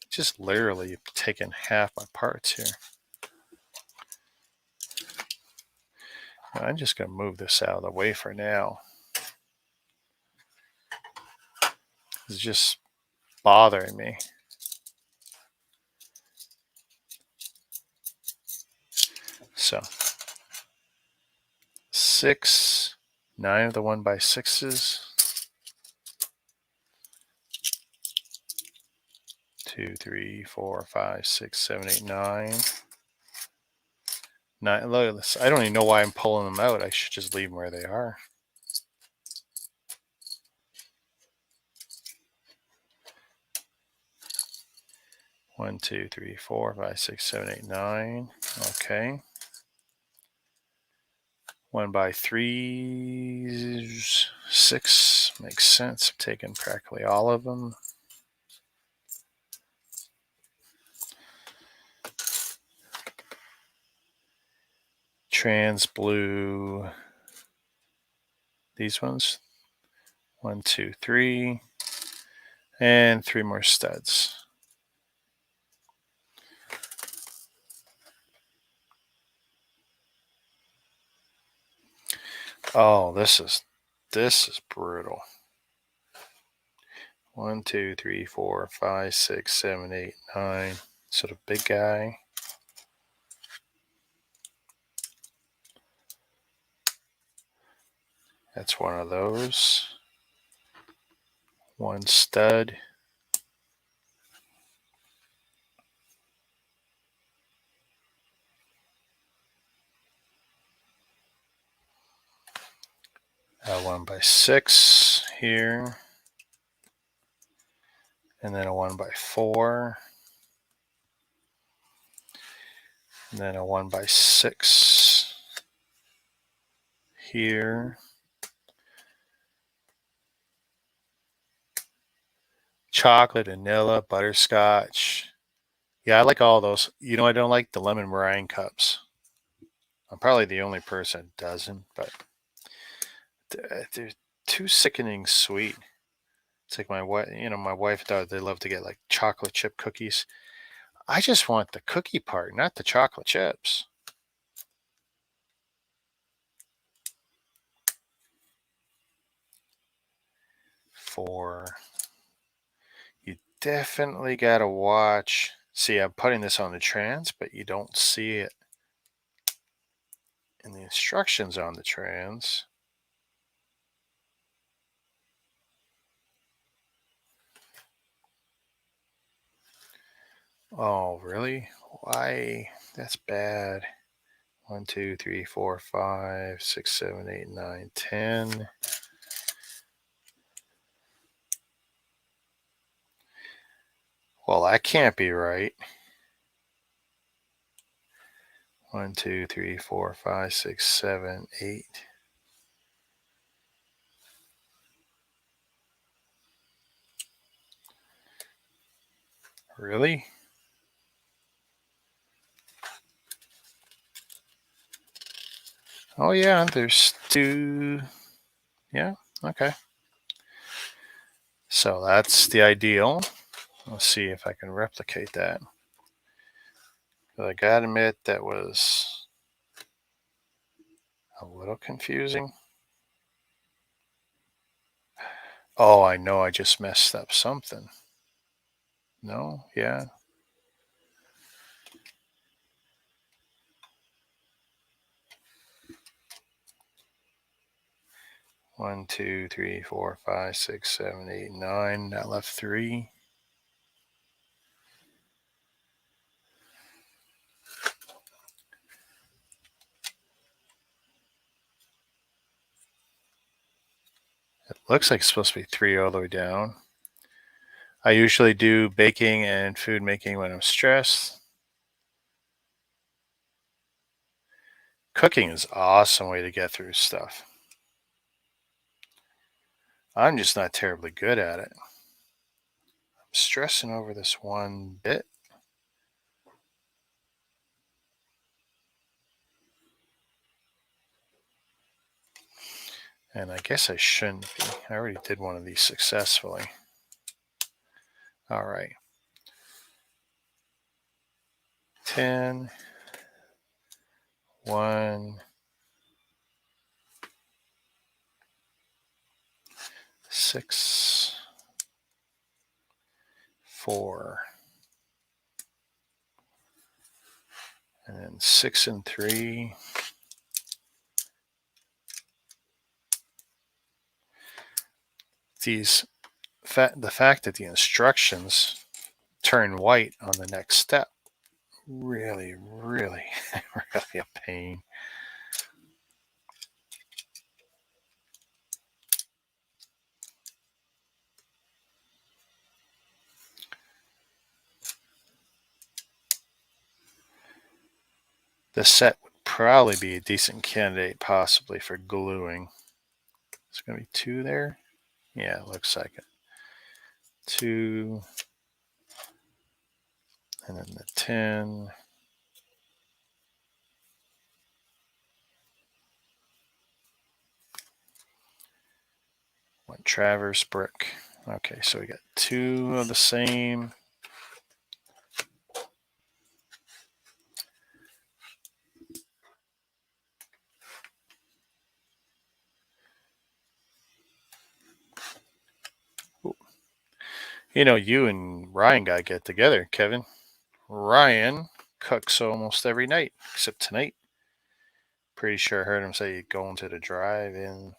Speaker 1: Just literally taking half my parts here. I'm just going to move this out of the way for now. It's just bothering me. So 6, 9 of the 1x6s. 2, 3, 4, 5, 6, 7, 8, 9. 9. Look at this. I don't even know why I'm pulling them out. I should just leave them where they are. One, 2, 3, 4, 5, 6, 7, 8, 9. Okay. 1x3, 6 makes sense. I'm taking practically all of them. trans blue these ones. 1, 2, 3, and 3 more studs. Oh, this is brutal. 1, 2, 3, 4, 5, 6, 7, 8, 9. Sort of big guy. That's one of those. 1 stud. A 1x6 here. And then a 1x4. And then a 1x6 here. Chocolate, vanilla, butterscotch. Yeah, I like all those. You know, I don't like the lemon meringue cups. I'm probably the only person that doesn't, but they're too sickening sweet. It's like my wife, my wife does. They love to get like chocolate chip cookies. I just want the cookie part, not the chocolate chips. You definitely got to watch. See, I'm putting this on the trans, but you don't see it in the instructions on the trans. Oh, really? Why? That's bad. 1, 2, 3, 4, 5, 6, 7, 8, 9, 10. Well, that can't be right. 1, 2, 3, 4, 5, 6, 7, 8. Really? Oh, yeah, there's 2. Yeah, okay. So that's the ideal. Let's see if I can replicate that. But I gotta admit, that was a little confusing. Oh, I know I just messed up something. No? Yeah. One, 2, 3, 4, 5, 6, 7, 8, 9. That left 3. It looks like it's supposed to be 3 all the way down. I usually do baking and food making when I'm stressed. Cooking is an awesome way to get through stuff. I'm just not terribly good at it. I'm stressing over this one bit. And I guess I shouldn't be. I already did one of these successfully. All right. 10, 1, 6, 4, and then 6 and 3. The fact that the instructions turn white on the next step, really, really, really a pain. This set would probably be a decent candidate possibly for gluing. It's going to be 2 there. Yeah, it looks like it. 2, and then the 10. One traverse brick. Okay, so we got two of the same. You know, you and Ryan got to get together, Kevin. Ryan cooks almost every night, except tonight. Pretty sure I heard him say going to the drive-in,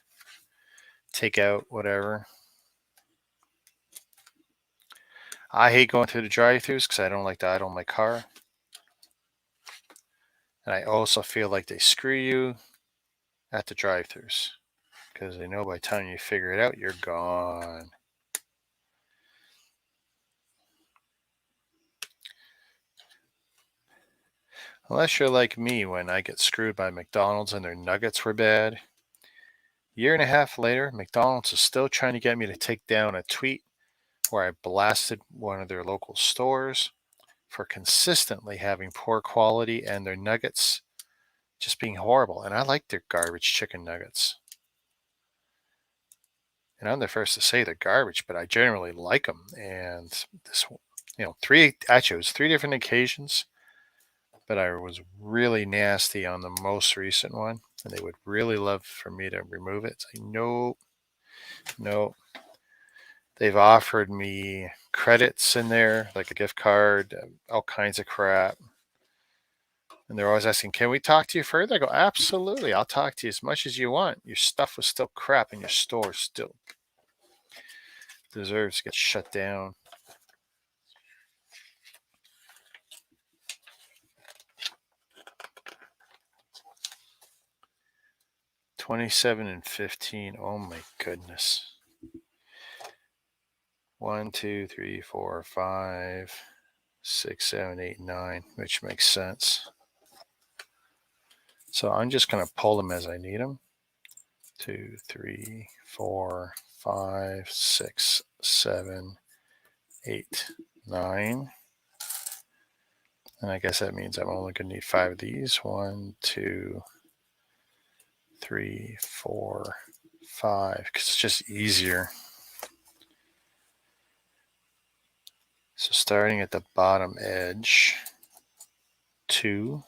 Speaker 1: take out, whatever. I hate going through the drive-thrus because I don't like to idle my car. And I also feel like they screw you at the drive-thrus because they know by the time you figure it out, you're gone. Unless you're like me when I get screwed by McDonald's and their nuggets were bad. Year and a half later, McDonald's is still trying to get me to take down a tweet where I blasted one of their local stores for consistently having poor quality and their nuggets just being horrible. And I like their garbage chicken nuggets. And I'm the first to say they're garbage, but I generally like them. And this, it was 3 different occasions, but I was really nasty on the most recent one. And they would really love for me to remove it. It's like, no. They've offered me credits in there, like a gift card, all kinds of crap. And they're always asking, can we talk to you further? I go, absolutely. I'll talk to you as much as you want. Your stuff was still crap and your store still deserves to get shut down. $27 and $15. Oh my goodness. 1, 2, 3, 4, 5, 6, 7, 8, 9, which makes sense. So I'm just going to pull them as I need them. 2, 3, 4, 5, 6, 7, 8, 9. And I guess that means I'm only going to need 5 of these. 1, 2, 3, 4, 5. Because it's just easier. So starting at the bottom edge, 2.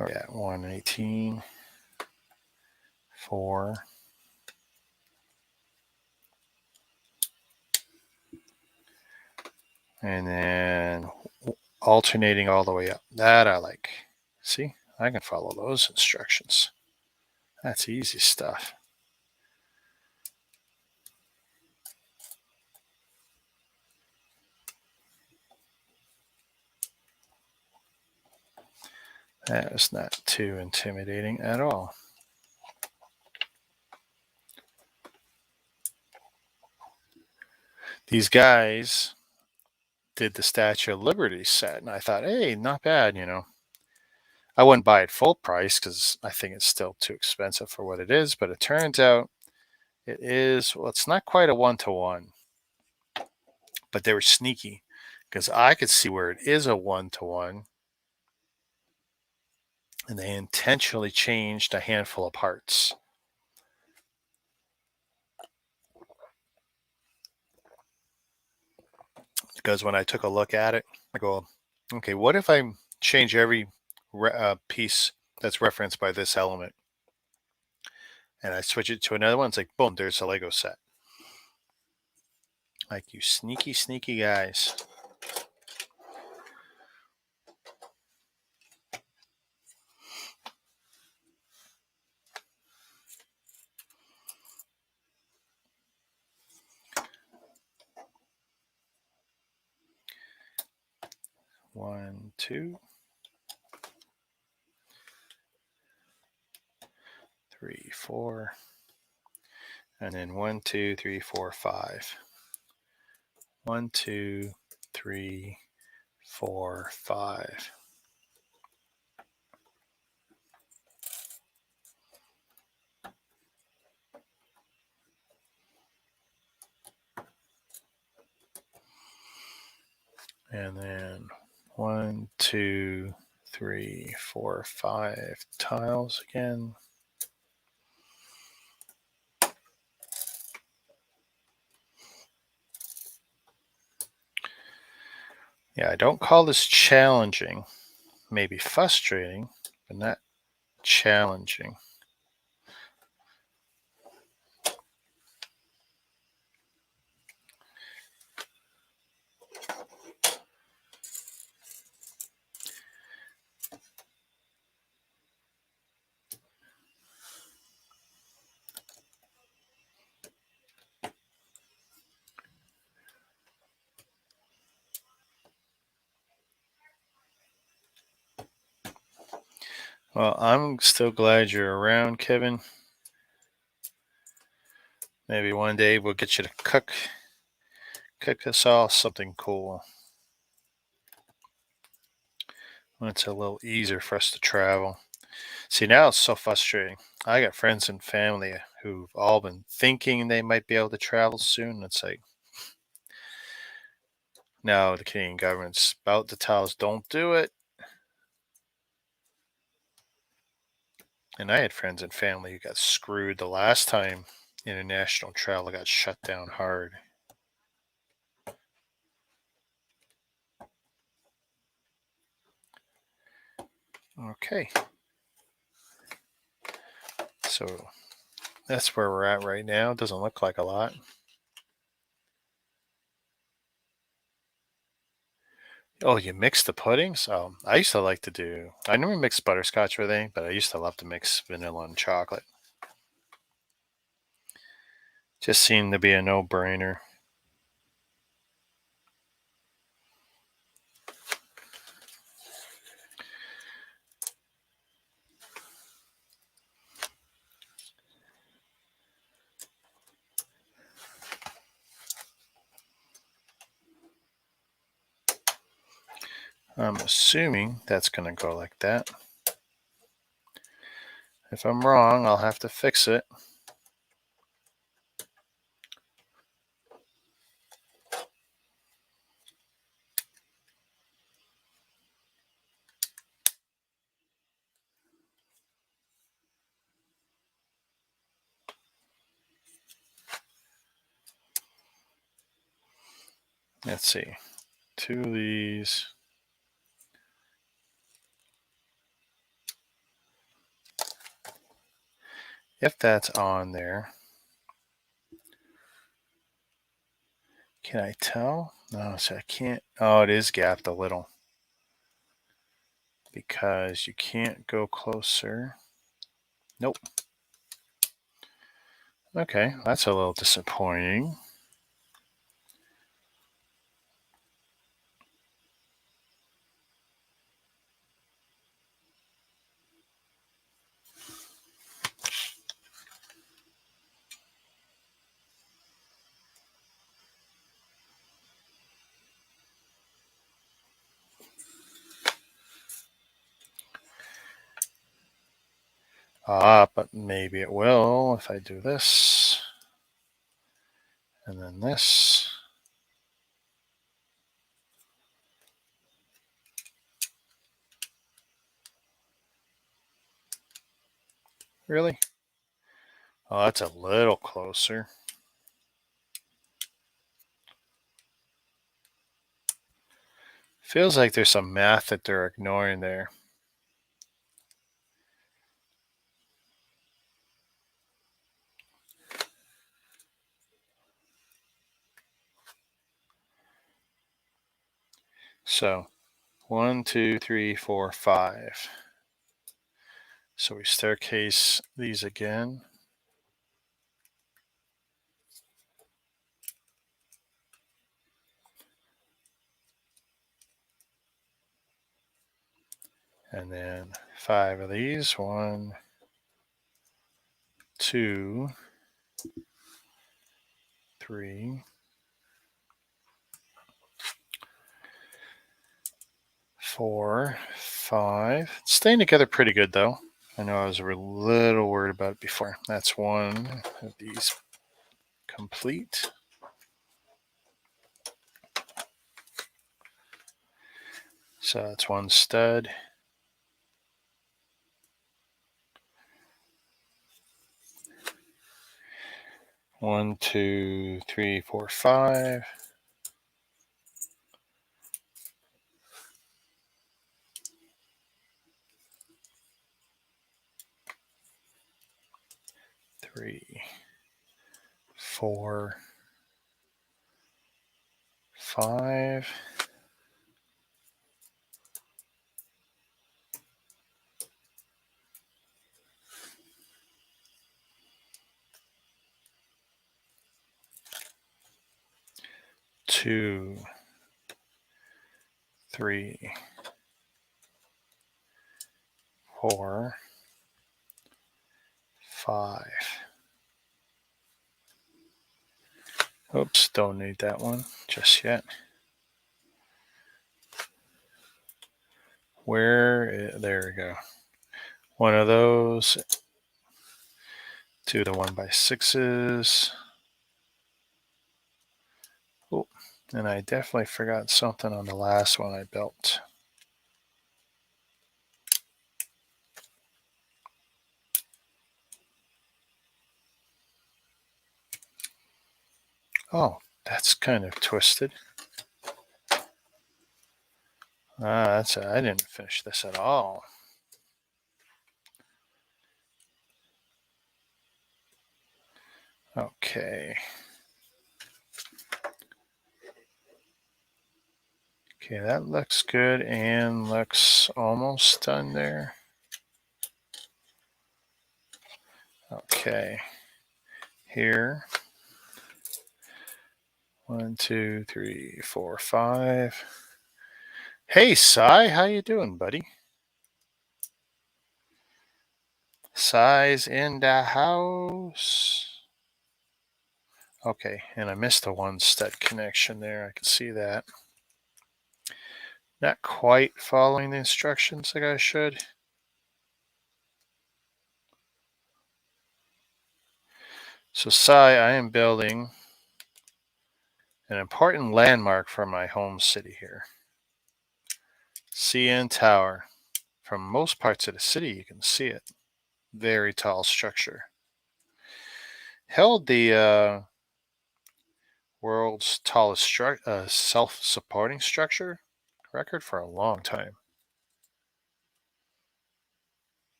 Speaker 1: Yeah, 118, 4. And then alternating all the way up. That I like. See, I can follow those instructions. That's easy stuff. That is not too intimidating at all. These guys did the Statue of Liberty set, and I thought, hey, not bad, I wouldn't buy it full price because I think it's still too expensive for what it is, but it turns out it is, well, it's not quite a 1-to-1, but they were sneaky because I could see where it is a 1-to-1, and they intentionally changed a handful of parts. Because when I took a look at it, I go, okay, what if I change every piece that's referenced by this element? And I switch it to another one. It's like, boom, there's a Lego set. Like, you sneaky, sneaky guys. One, 2, 3, 4, and then 1, 2, 3, 4, 5. 1, 2, 3, 4, 5. And then 1, 2, 3, 4, 5 tiles again. Yeah, I don't call this challenging. Maybe frustrating, but not challenging. Well, I'm still glad you're around, Kevin. Maybe one day we'll get you to cook us all something cool. When it's a little easier for us to travel. See, now it's so frustrating. I got friends and family who've all been thinking they might be able to travel soon. It's like, no, the Canadian government's about to tell us don't do it. And I had friends and family who got screwed the last time international travel got shut down hard. Okay. So that's where we're at right now. It doesn't look like a lot. Oh, you mix the puddings? I used to like to do, I never mixed butterscotch with anything, but I used to love to mix vanilla and chocolate. Just seemed to be a no-brainer. I'm assuming that's going to go like that. If I'm wrong, I'll have to fix it. Let's see. 2 of these. If that's on there, can I tell? No, so I can't. Oh, it is gapped a little because you can't go closer. Nope. Okay, that's a little disappointing. But maybe it will if I do this. And then this. Really? Oh, that's a little closer. Feels like there's some math that they're ignoring there. So 1, 2, 3, 4, 5. So we staircase these again. And then 5 of these. 1, 2, 3, 4, 5. It's staying together pretty good though. I know I was a little worried about it before. That's 1 of these complete. So that's 1 stud. 1, 2, 3, 4, 5. Three, 4, 5. Two, 3, 4, 5. Oops, don't need that one just yet. There we go. One of those. 2 of the 1x6s. Oh, and I definitely forgot something on the last one I built. Oh, that's kind of twisted. I didn't finish this at all. Okay. Okay, that looks good and looks almost done there. Okay. Here. 1, 2, 3, 4, 5. Hey, Cy, how you doing, buddy? Cy's in the house. Okay, and I missed the one stud connection there. I can see that. Not quite following the instructions like I should. So, Cy, I am building an important landmark for my home city here. CN Tower. From most parts of the city, you can see it. Very tall structure. Held the world's tallest self-supporting structure record for a long time.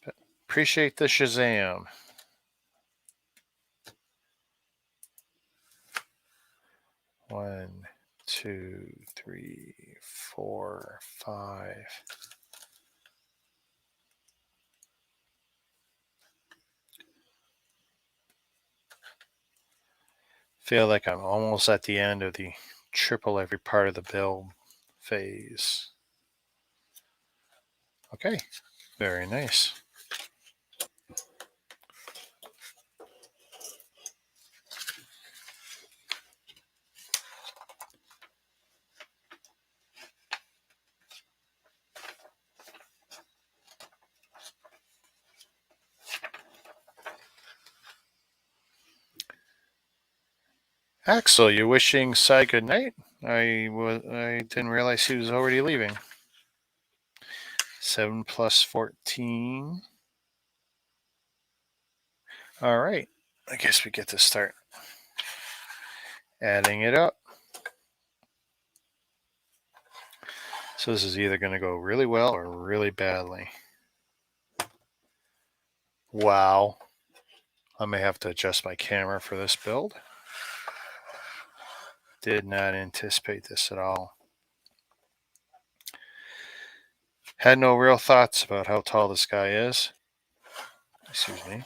Speaker 1: But appreciate the Shazam. One, 2, 3, 4, 5. Feel like I'm almost at the end of the triple every part of the build phase. Okay, very nice. Axel, you wishing Cy good night? I didn't realize he was already leaving. 7 plus 14. All right, I guess we get to start adding it up. So this is either going to go really well or really badly. Wow. I may have to adjust my camera for this build. Did not anticipate this at all. Had no real thoughts about how tall this guy is. Excuse me.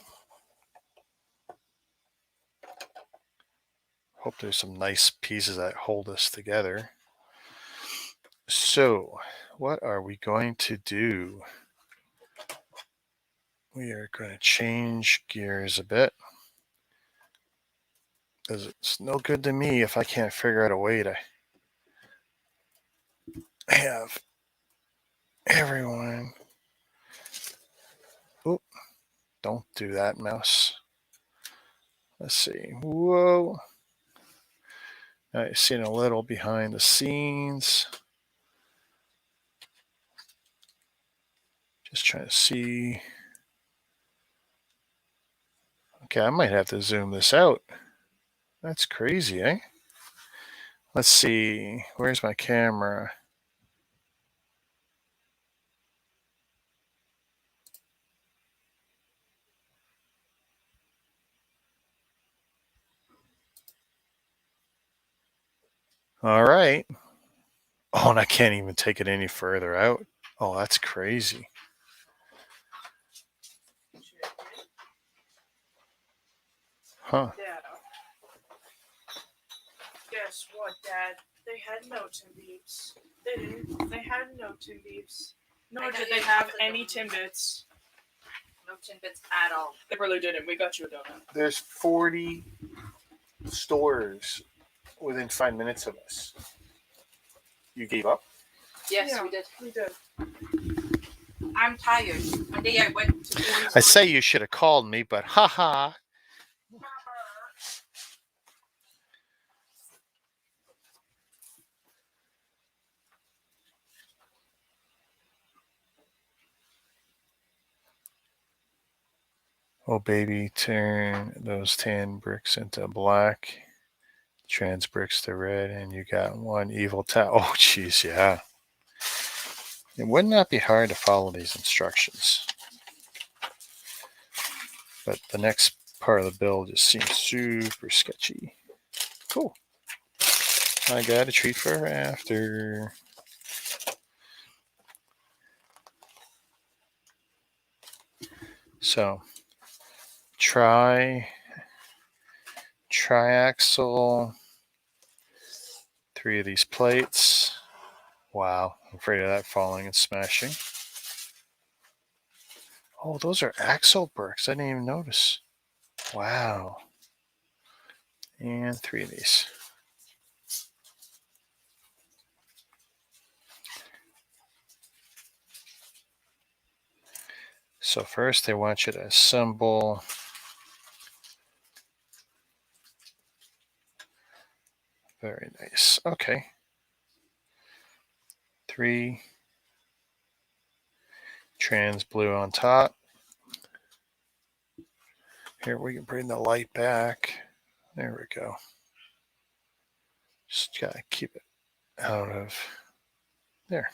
Speaker 1: Hope there's some nice pieces that hold us together. So, what are we going to do? We are going to change gears a bit. Because it's no good to me if I can't figure out a way to have everyone. Oop, don't do that, mouse. Let's see. Whoa. Now you're seeing a little behind the scenes. Just trying to see. Okay, I might have to zoom this out. That's crazy, eh? Let's see. Where's my camera? All right. Oh, and I can't even take it any further out. Oh, that's crazy. Huh.
Speaker 3: Yeah. Guess what, Dad? They had no Timbits. They didn't. They had no Timbits. Nor did they have any Timbits. No Timbits at all. They really didn't. We got you a donut.
Speaker 1: There's 40 stores within 5 minutes of us. You gave up?
Speaker 3: Yes, yeah, we did. We did. I'm tired. One day I went to
Speaker 1: I say you should have called me, but haha. Oh, baby, turn those tan bricks into black, trans bricks to red, and you got one evil Oh, jeez, yeah. It would not be hard to follow these instructions. But the next part of the build just seems super sketchy. Cool. I got a treat for after. So, triaxle, 3 of these plates. Wow, I'm afraid of that falling and smashing. Oh, those are axle bricks. I didn't even notice. Wow. And 3 of these. So first they want you to assemble very nice. Okay. 3 trans blue on top. Here we can bring the light back. There we go. Just gotta keep it out of there.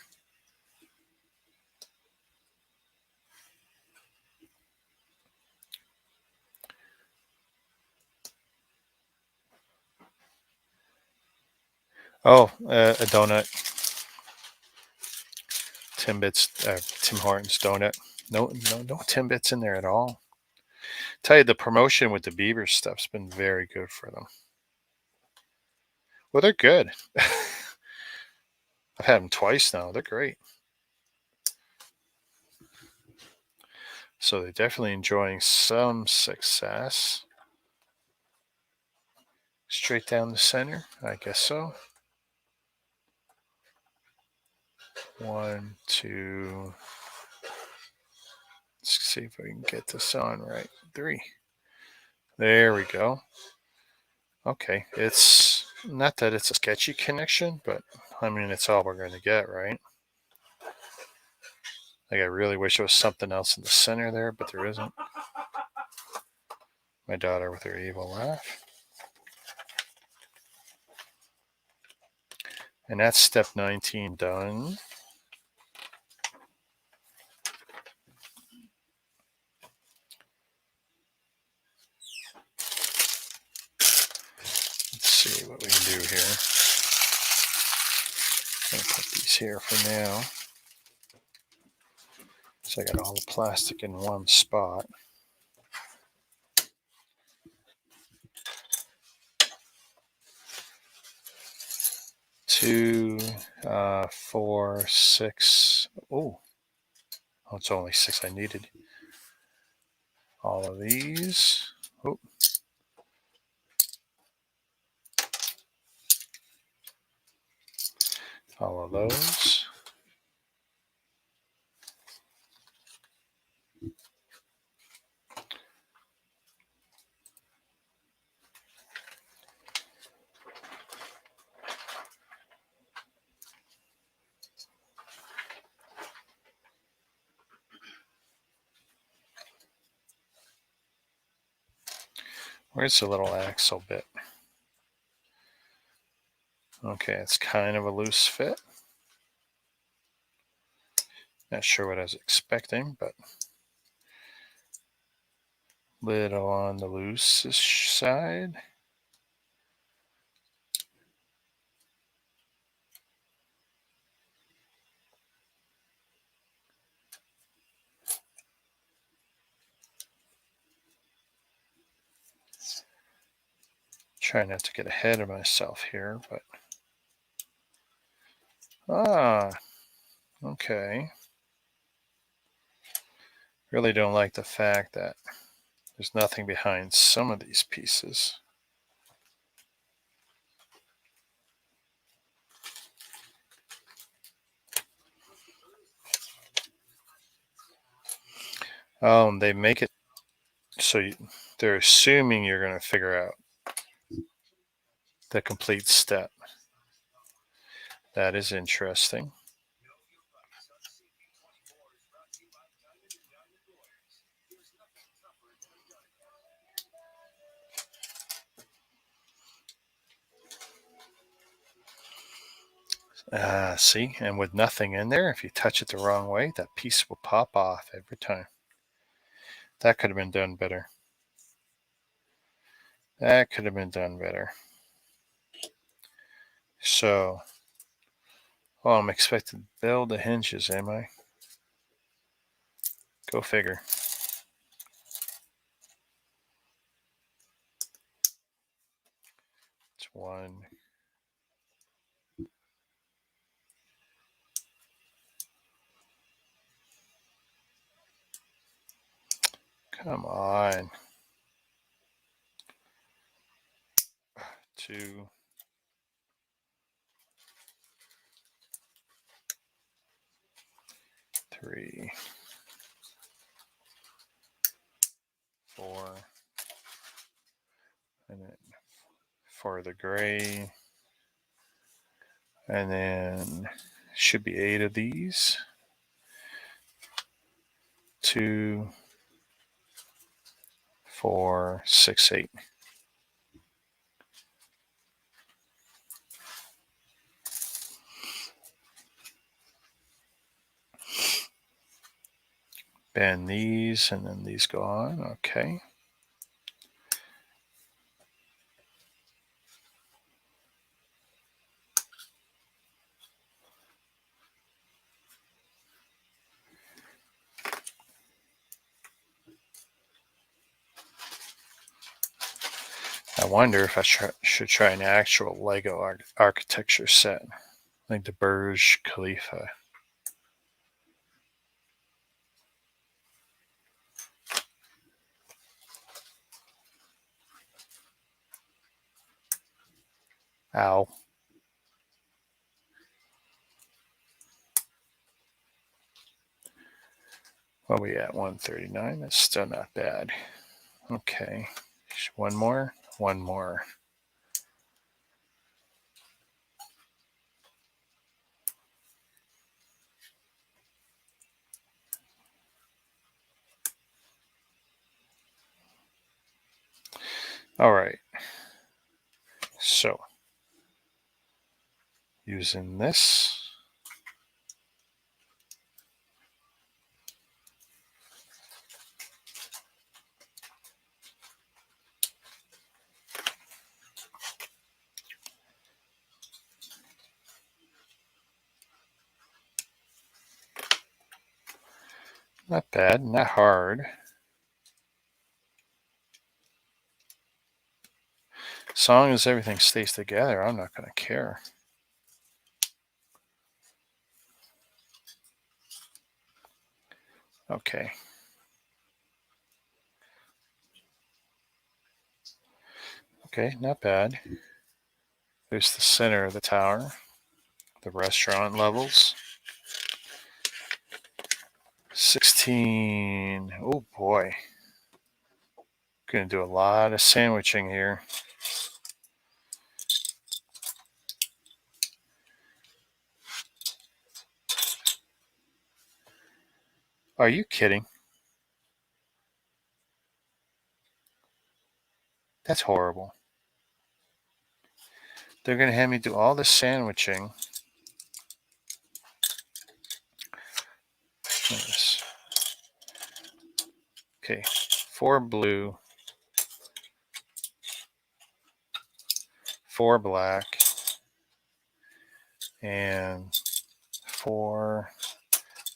Speaker 1: Oh, a donut. Tim Hortons donut. No Timbits in there at all. Tell you, the promotion with the Bieber stuff's been very good for them. Well, they're good. I've had them twice now. They're great. So they're definitely enjoying some success. Straight down the center, I guess so. 1, 2. Let's see if I can get this on right. 3. There we go. Okay, it's not that it's a sketchy connection, but I mean, it's all we're going to get, right? Like, I really wish there was something else in the center there, but there isn't. My daughter with her evil laugh. And that's step 19 done. Let's see what we can do here. I'm going to put these here for now. So I got all the plastic in one spot. Two, 4, 6. Oh, it's only 6 I needed. All of these. Oh. All of those. Where's the little axle bit? Okay, it's kind of a loose fit. Not sure what I was expecting, but little on the loose-ish side. Try not to get ahead of myself here, but okay. Really don't like the fact that there's nothing behind some of these pieces. They make it so they're assuming you're going to figure out the complete step. That is interesting. See, and with nothing in there, if you touch it the wrong way, that piece will pop off every time. That could have been done better. That could have been done better. So, oh, I'm expected to build the hinges, am I? Go figure. It's one. Come on. 2. 3. 4. And then for the gray. And then should be 8 of these. 2, 4, 6, 8. Bend these, and then these go on. Okay. I wonder if I should try an actual Lego architecture set, like the Burj Khalifa. Ow. What are we at? 139. That's still not bad. Okay. One more. One more. All right. So, using this. Not bad, not hard. As long as everything stays together, I'm not going to care. Okay. Okay, not bad. There's the center of the tower, the restaurant levels. 16. Oh boy. Gonna do a lot of sandwiching here. Are you kidding? That's horrible. They're going to have me do all this sandwiching. Yes. Okay, 4 blue, 4 black, and 4,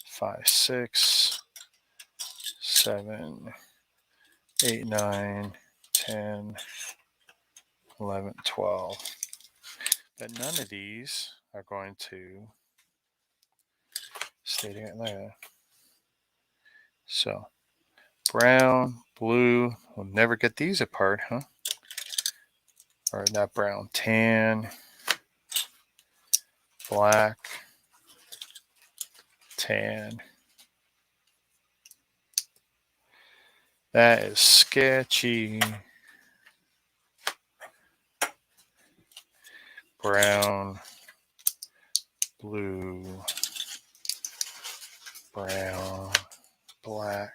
Speaker 1: 5, 6, 7, 8, 9, 10, 11, 12. But none of these are going to stay together like that. So brown, blue, we'll never get these apart, huh? Or not brown, tan, black, tan. That is sketchy. Brown, blue, brown, black.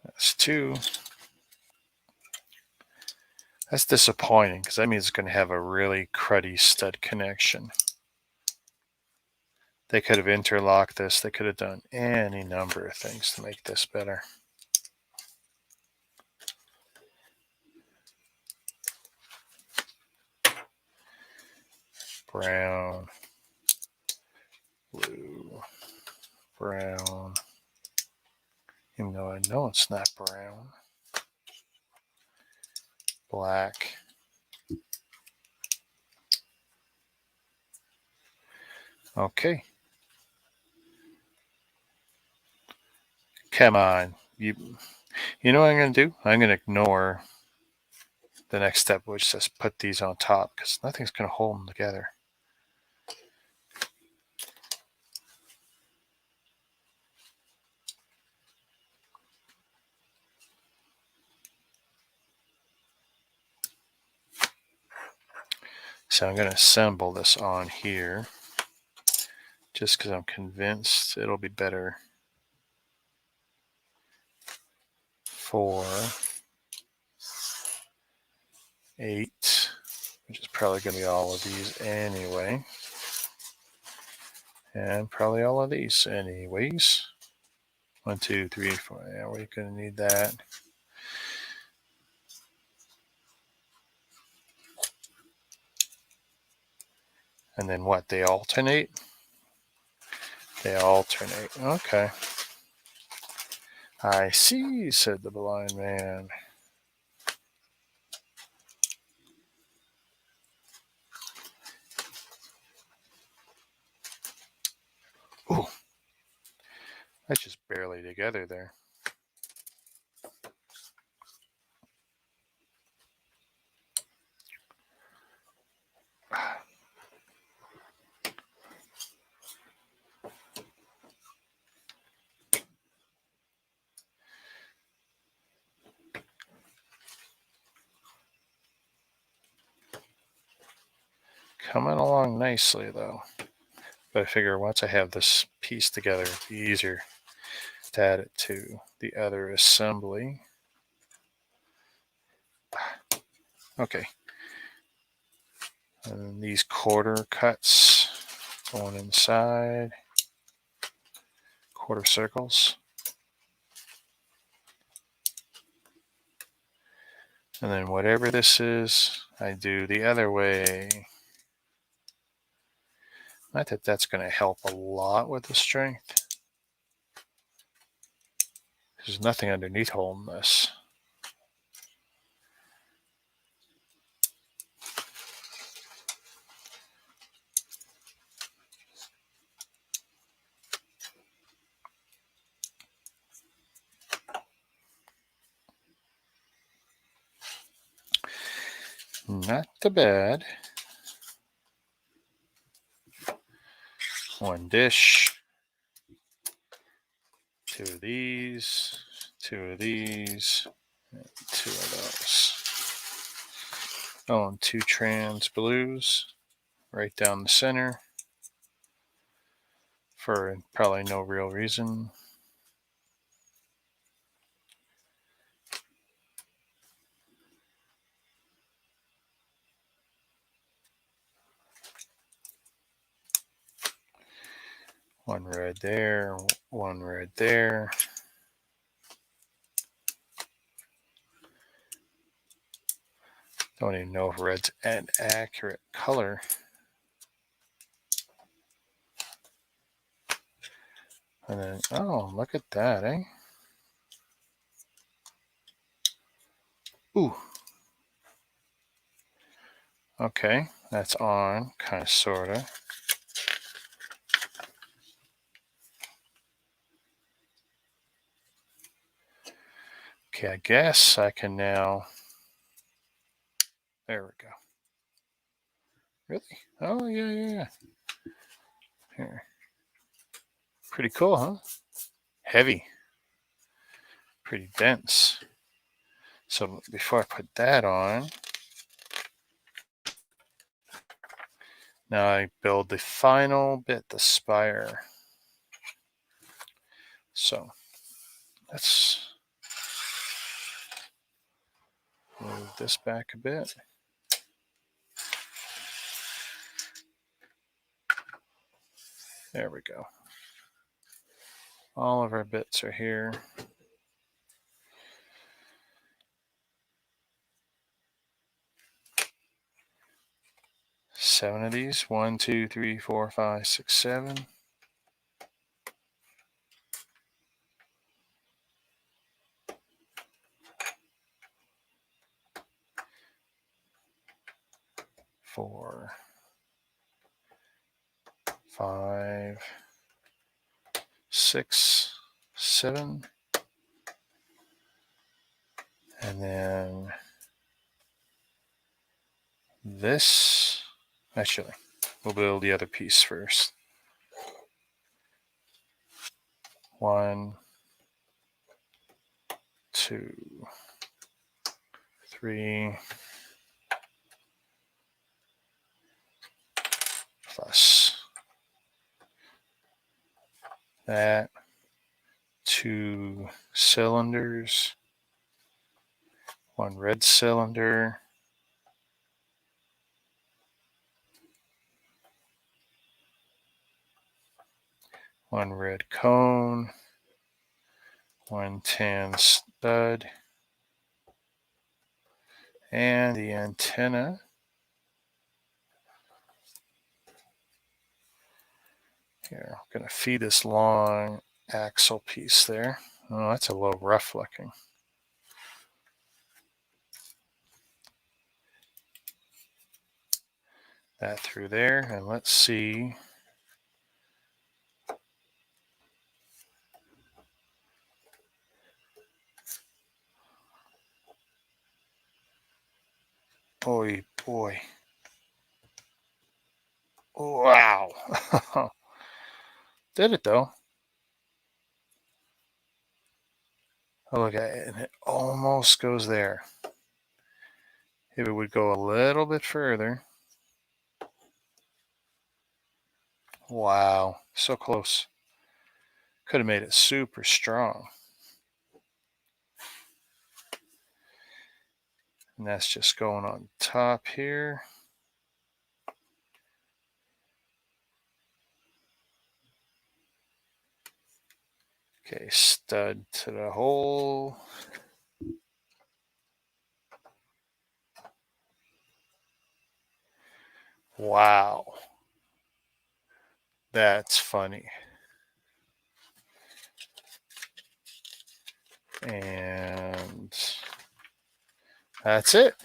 Speaker 1: That's 2. That's disappointing because that means it's going to have a really cruddy stud connection. They could have interlocked this. They could have done any number of things to make this better. Brown, blue, brown. Even though I know it's not brown. Black. Okay. Come on. You know what I'm going to do? I'm going to ignore the next step, which says put these on top, because nothing's going to hold them together. So I'm going to assemble this on here, just because I'm convinced it'll be better. 4, 8, which is probably going to be all of these anyway. And probably all of these anyways. 1, 2, 3, 4. Yeah, we're going to need that. And then what? They alternate? They alternate. Okay. I see, said the blind man. Ooh. That's just barely together there. Coming along nicely, though. But I figure once I have this piece together, it'll be easier to add it to the other assembly. Okay. And these quarter cuts going inside. Quarter circles. And then whatever this is, I do the other way. Not that that's going to help a lot with the strength. There's nothing underneath holding this. Not too bad. 1 dish. 2 of these. 2 of these. And 2 of those. Oh, and 2 trans blues right down the center for probably no real reason. One red there, one red there. Don't even know if red's an accurate color. And then, oh, look at that, eh? Ooh. Okay, that's on, kind of, sort of. Okay, I guess I can now, there we go. Really? Oh, yeah. Here. Pretty cool, huh? Heavy. Pretty dense. So before I put that on, now I build the final bit, the spire. So let's move this back a bit. There we go. All of our bits are here. Seven of these. 1, 2, 3, 4, 5, 6, 7. Four, 5, 6, 7. And then this, actually, we'll build the other piece first. 1, 2, 3, plus that, 2 cylinders, 1 red cylinder, one red cone, 1 tan stud, and the antenna. Here, I'm going to feed this long axle piece there. Oh, that's a little rough looking. That through there, and let's see. Boy. Wow. Did it though. Oh, look at it, and it almost goes there. If it would go a little bit further. Wow, so close. Could have made it super strong. And that's just going on top here. Okay, stud to the hole. Wow. That's funny. And that's it.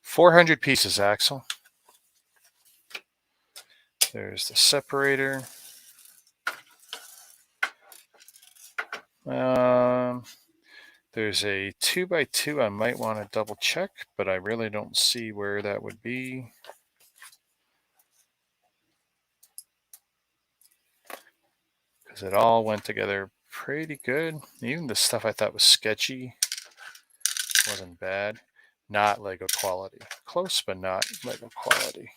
Speaker 1: 400 pieces, Axel. There's the separator. There's a 2x2 I might want to double check, but I really don't see where that would be. Because it all went together pretty good. Even the stuff I thought was sketchy wasn't bad. Not Lego quality. Close, but not Lego quality.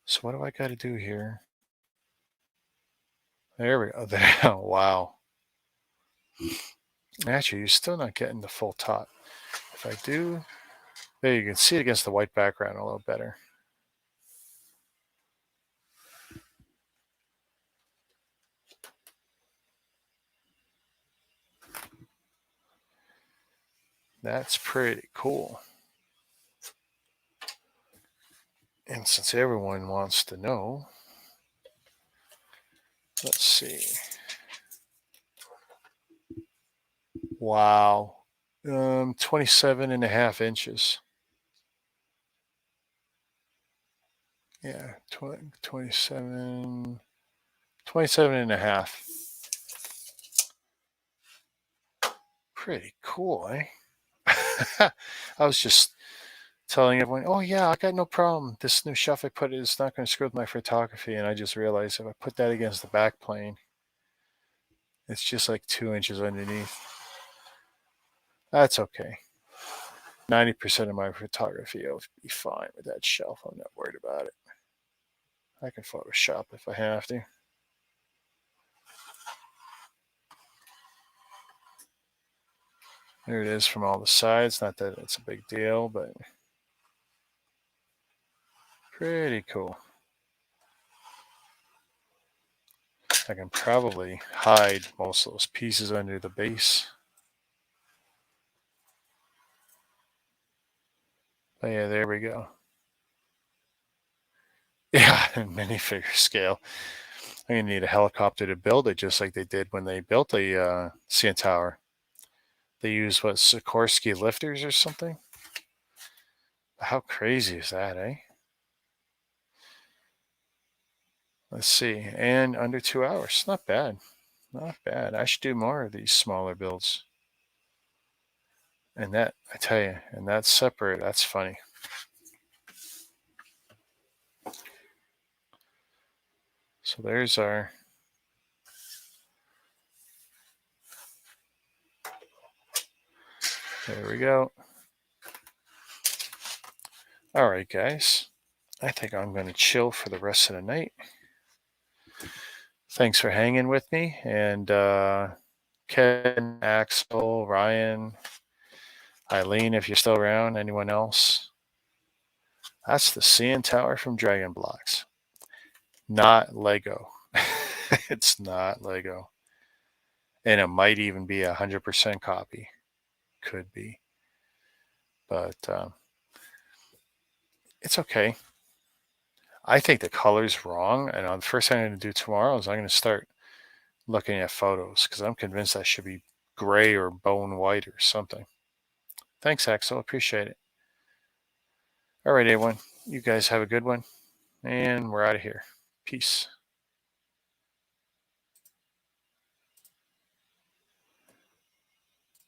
Speaker 1: So what do I got to do here? There we go. There. Wow. Actually, you're still not getting the full top. If I do, there you can see it against the white background a little better. That's pretty cool. And since everyone wants to know, let's see. Wow. 27.5 inches. Yeah, 27 and a half. Pretty cool, eh? I was just telling everyone, oh yeah, I got no problem. This new shelf I put is not going to screw with my photography. And I just realized if I put that against the back plane, it's just like 2 inches underneath. That's okay. 90% of my photography will be fine with that shelf. I'm not worried about it. I can Photoshop if I have to. There it is from all the sides. Not that it's a big deal, but pretty cool. I can probably hide most of those pieces under the base. But yeah, there we go. Yeah, minifigure scale. I'm going to need a helicopter to build it, just like they did when they built the CN Tower. They used, what, Sikorsky lifters or something? How crazy is that, eh? Let's see. And under 2 hours. Not bad. Not bad. I should do more of these smaller builds. And that, I tell you, and that's separate. That's funny. So there's our... There we go. All right, guys. I think I'm going to chill for the rest of the night. Thanks for hanging with me. And Ken, Axel, Ryan, Eileen, if you're still around, anyone else? That's the CN Tower from Dragon Blocks. Not Lego. It's not Lego. And it might even be 100% copy. Could be. But it's okay. I think the color's wrong. And the first thing I'm going to do tomorrow is I'm going to start looking at photos because I'm convinced that should be gray or bone white or something. Thanks, Axel. Appreciate it. All right, everyone. You guys have a good one. And we're out of here. Peace.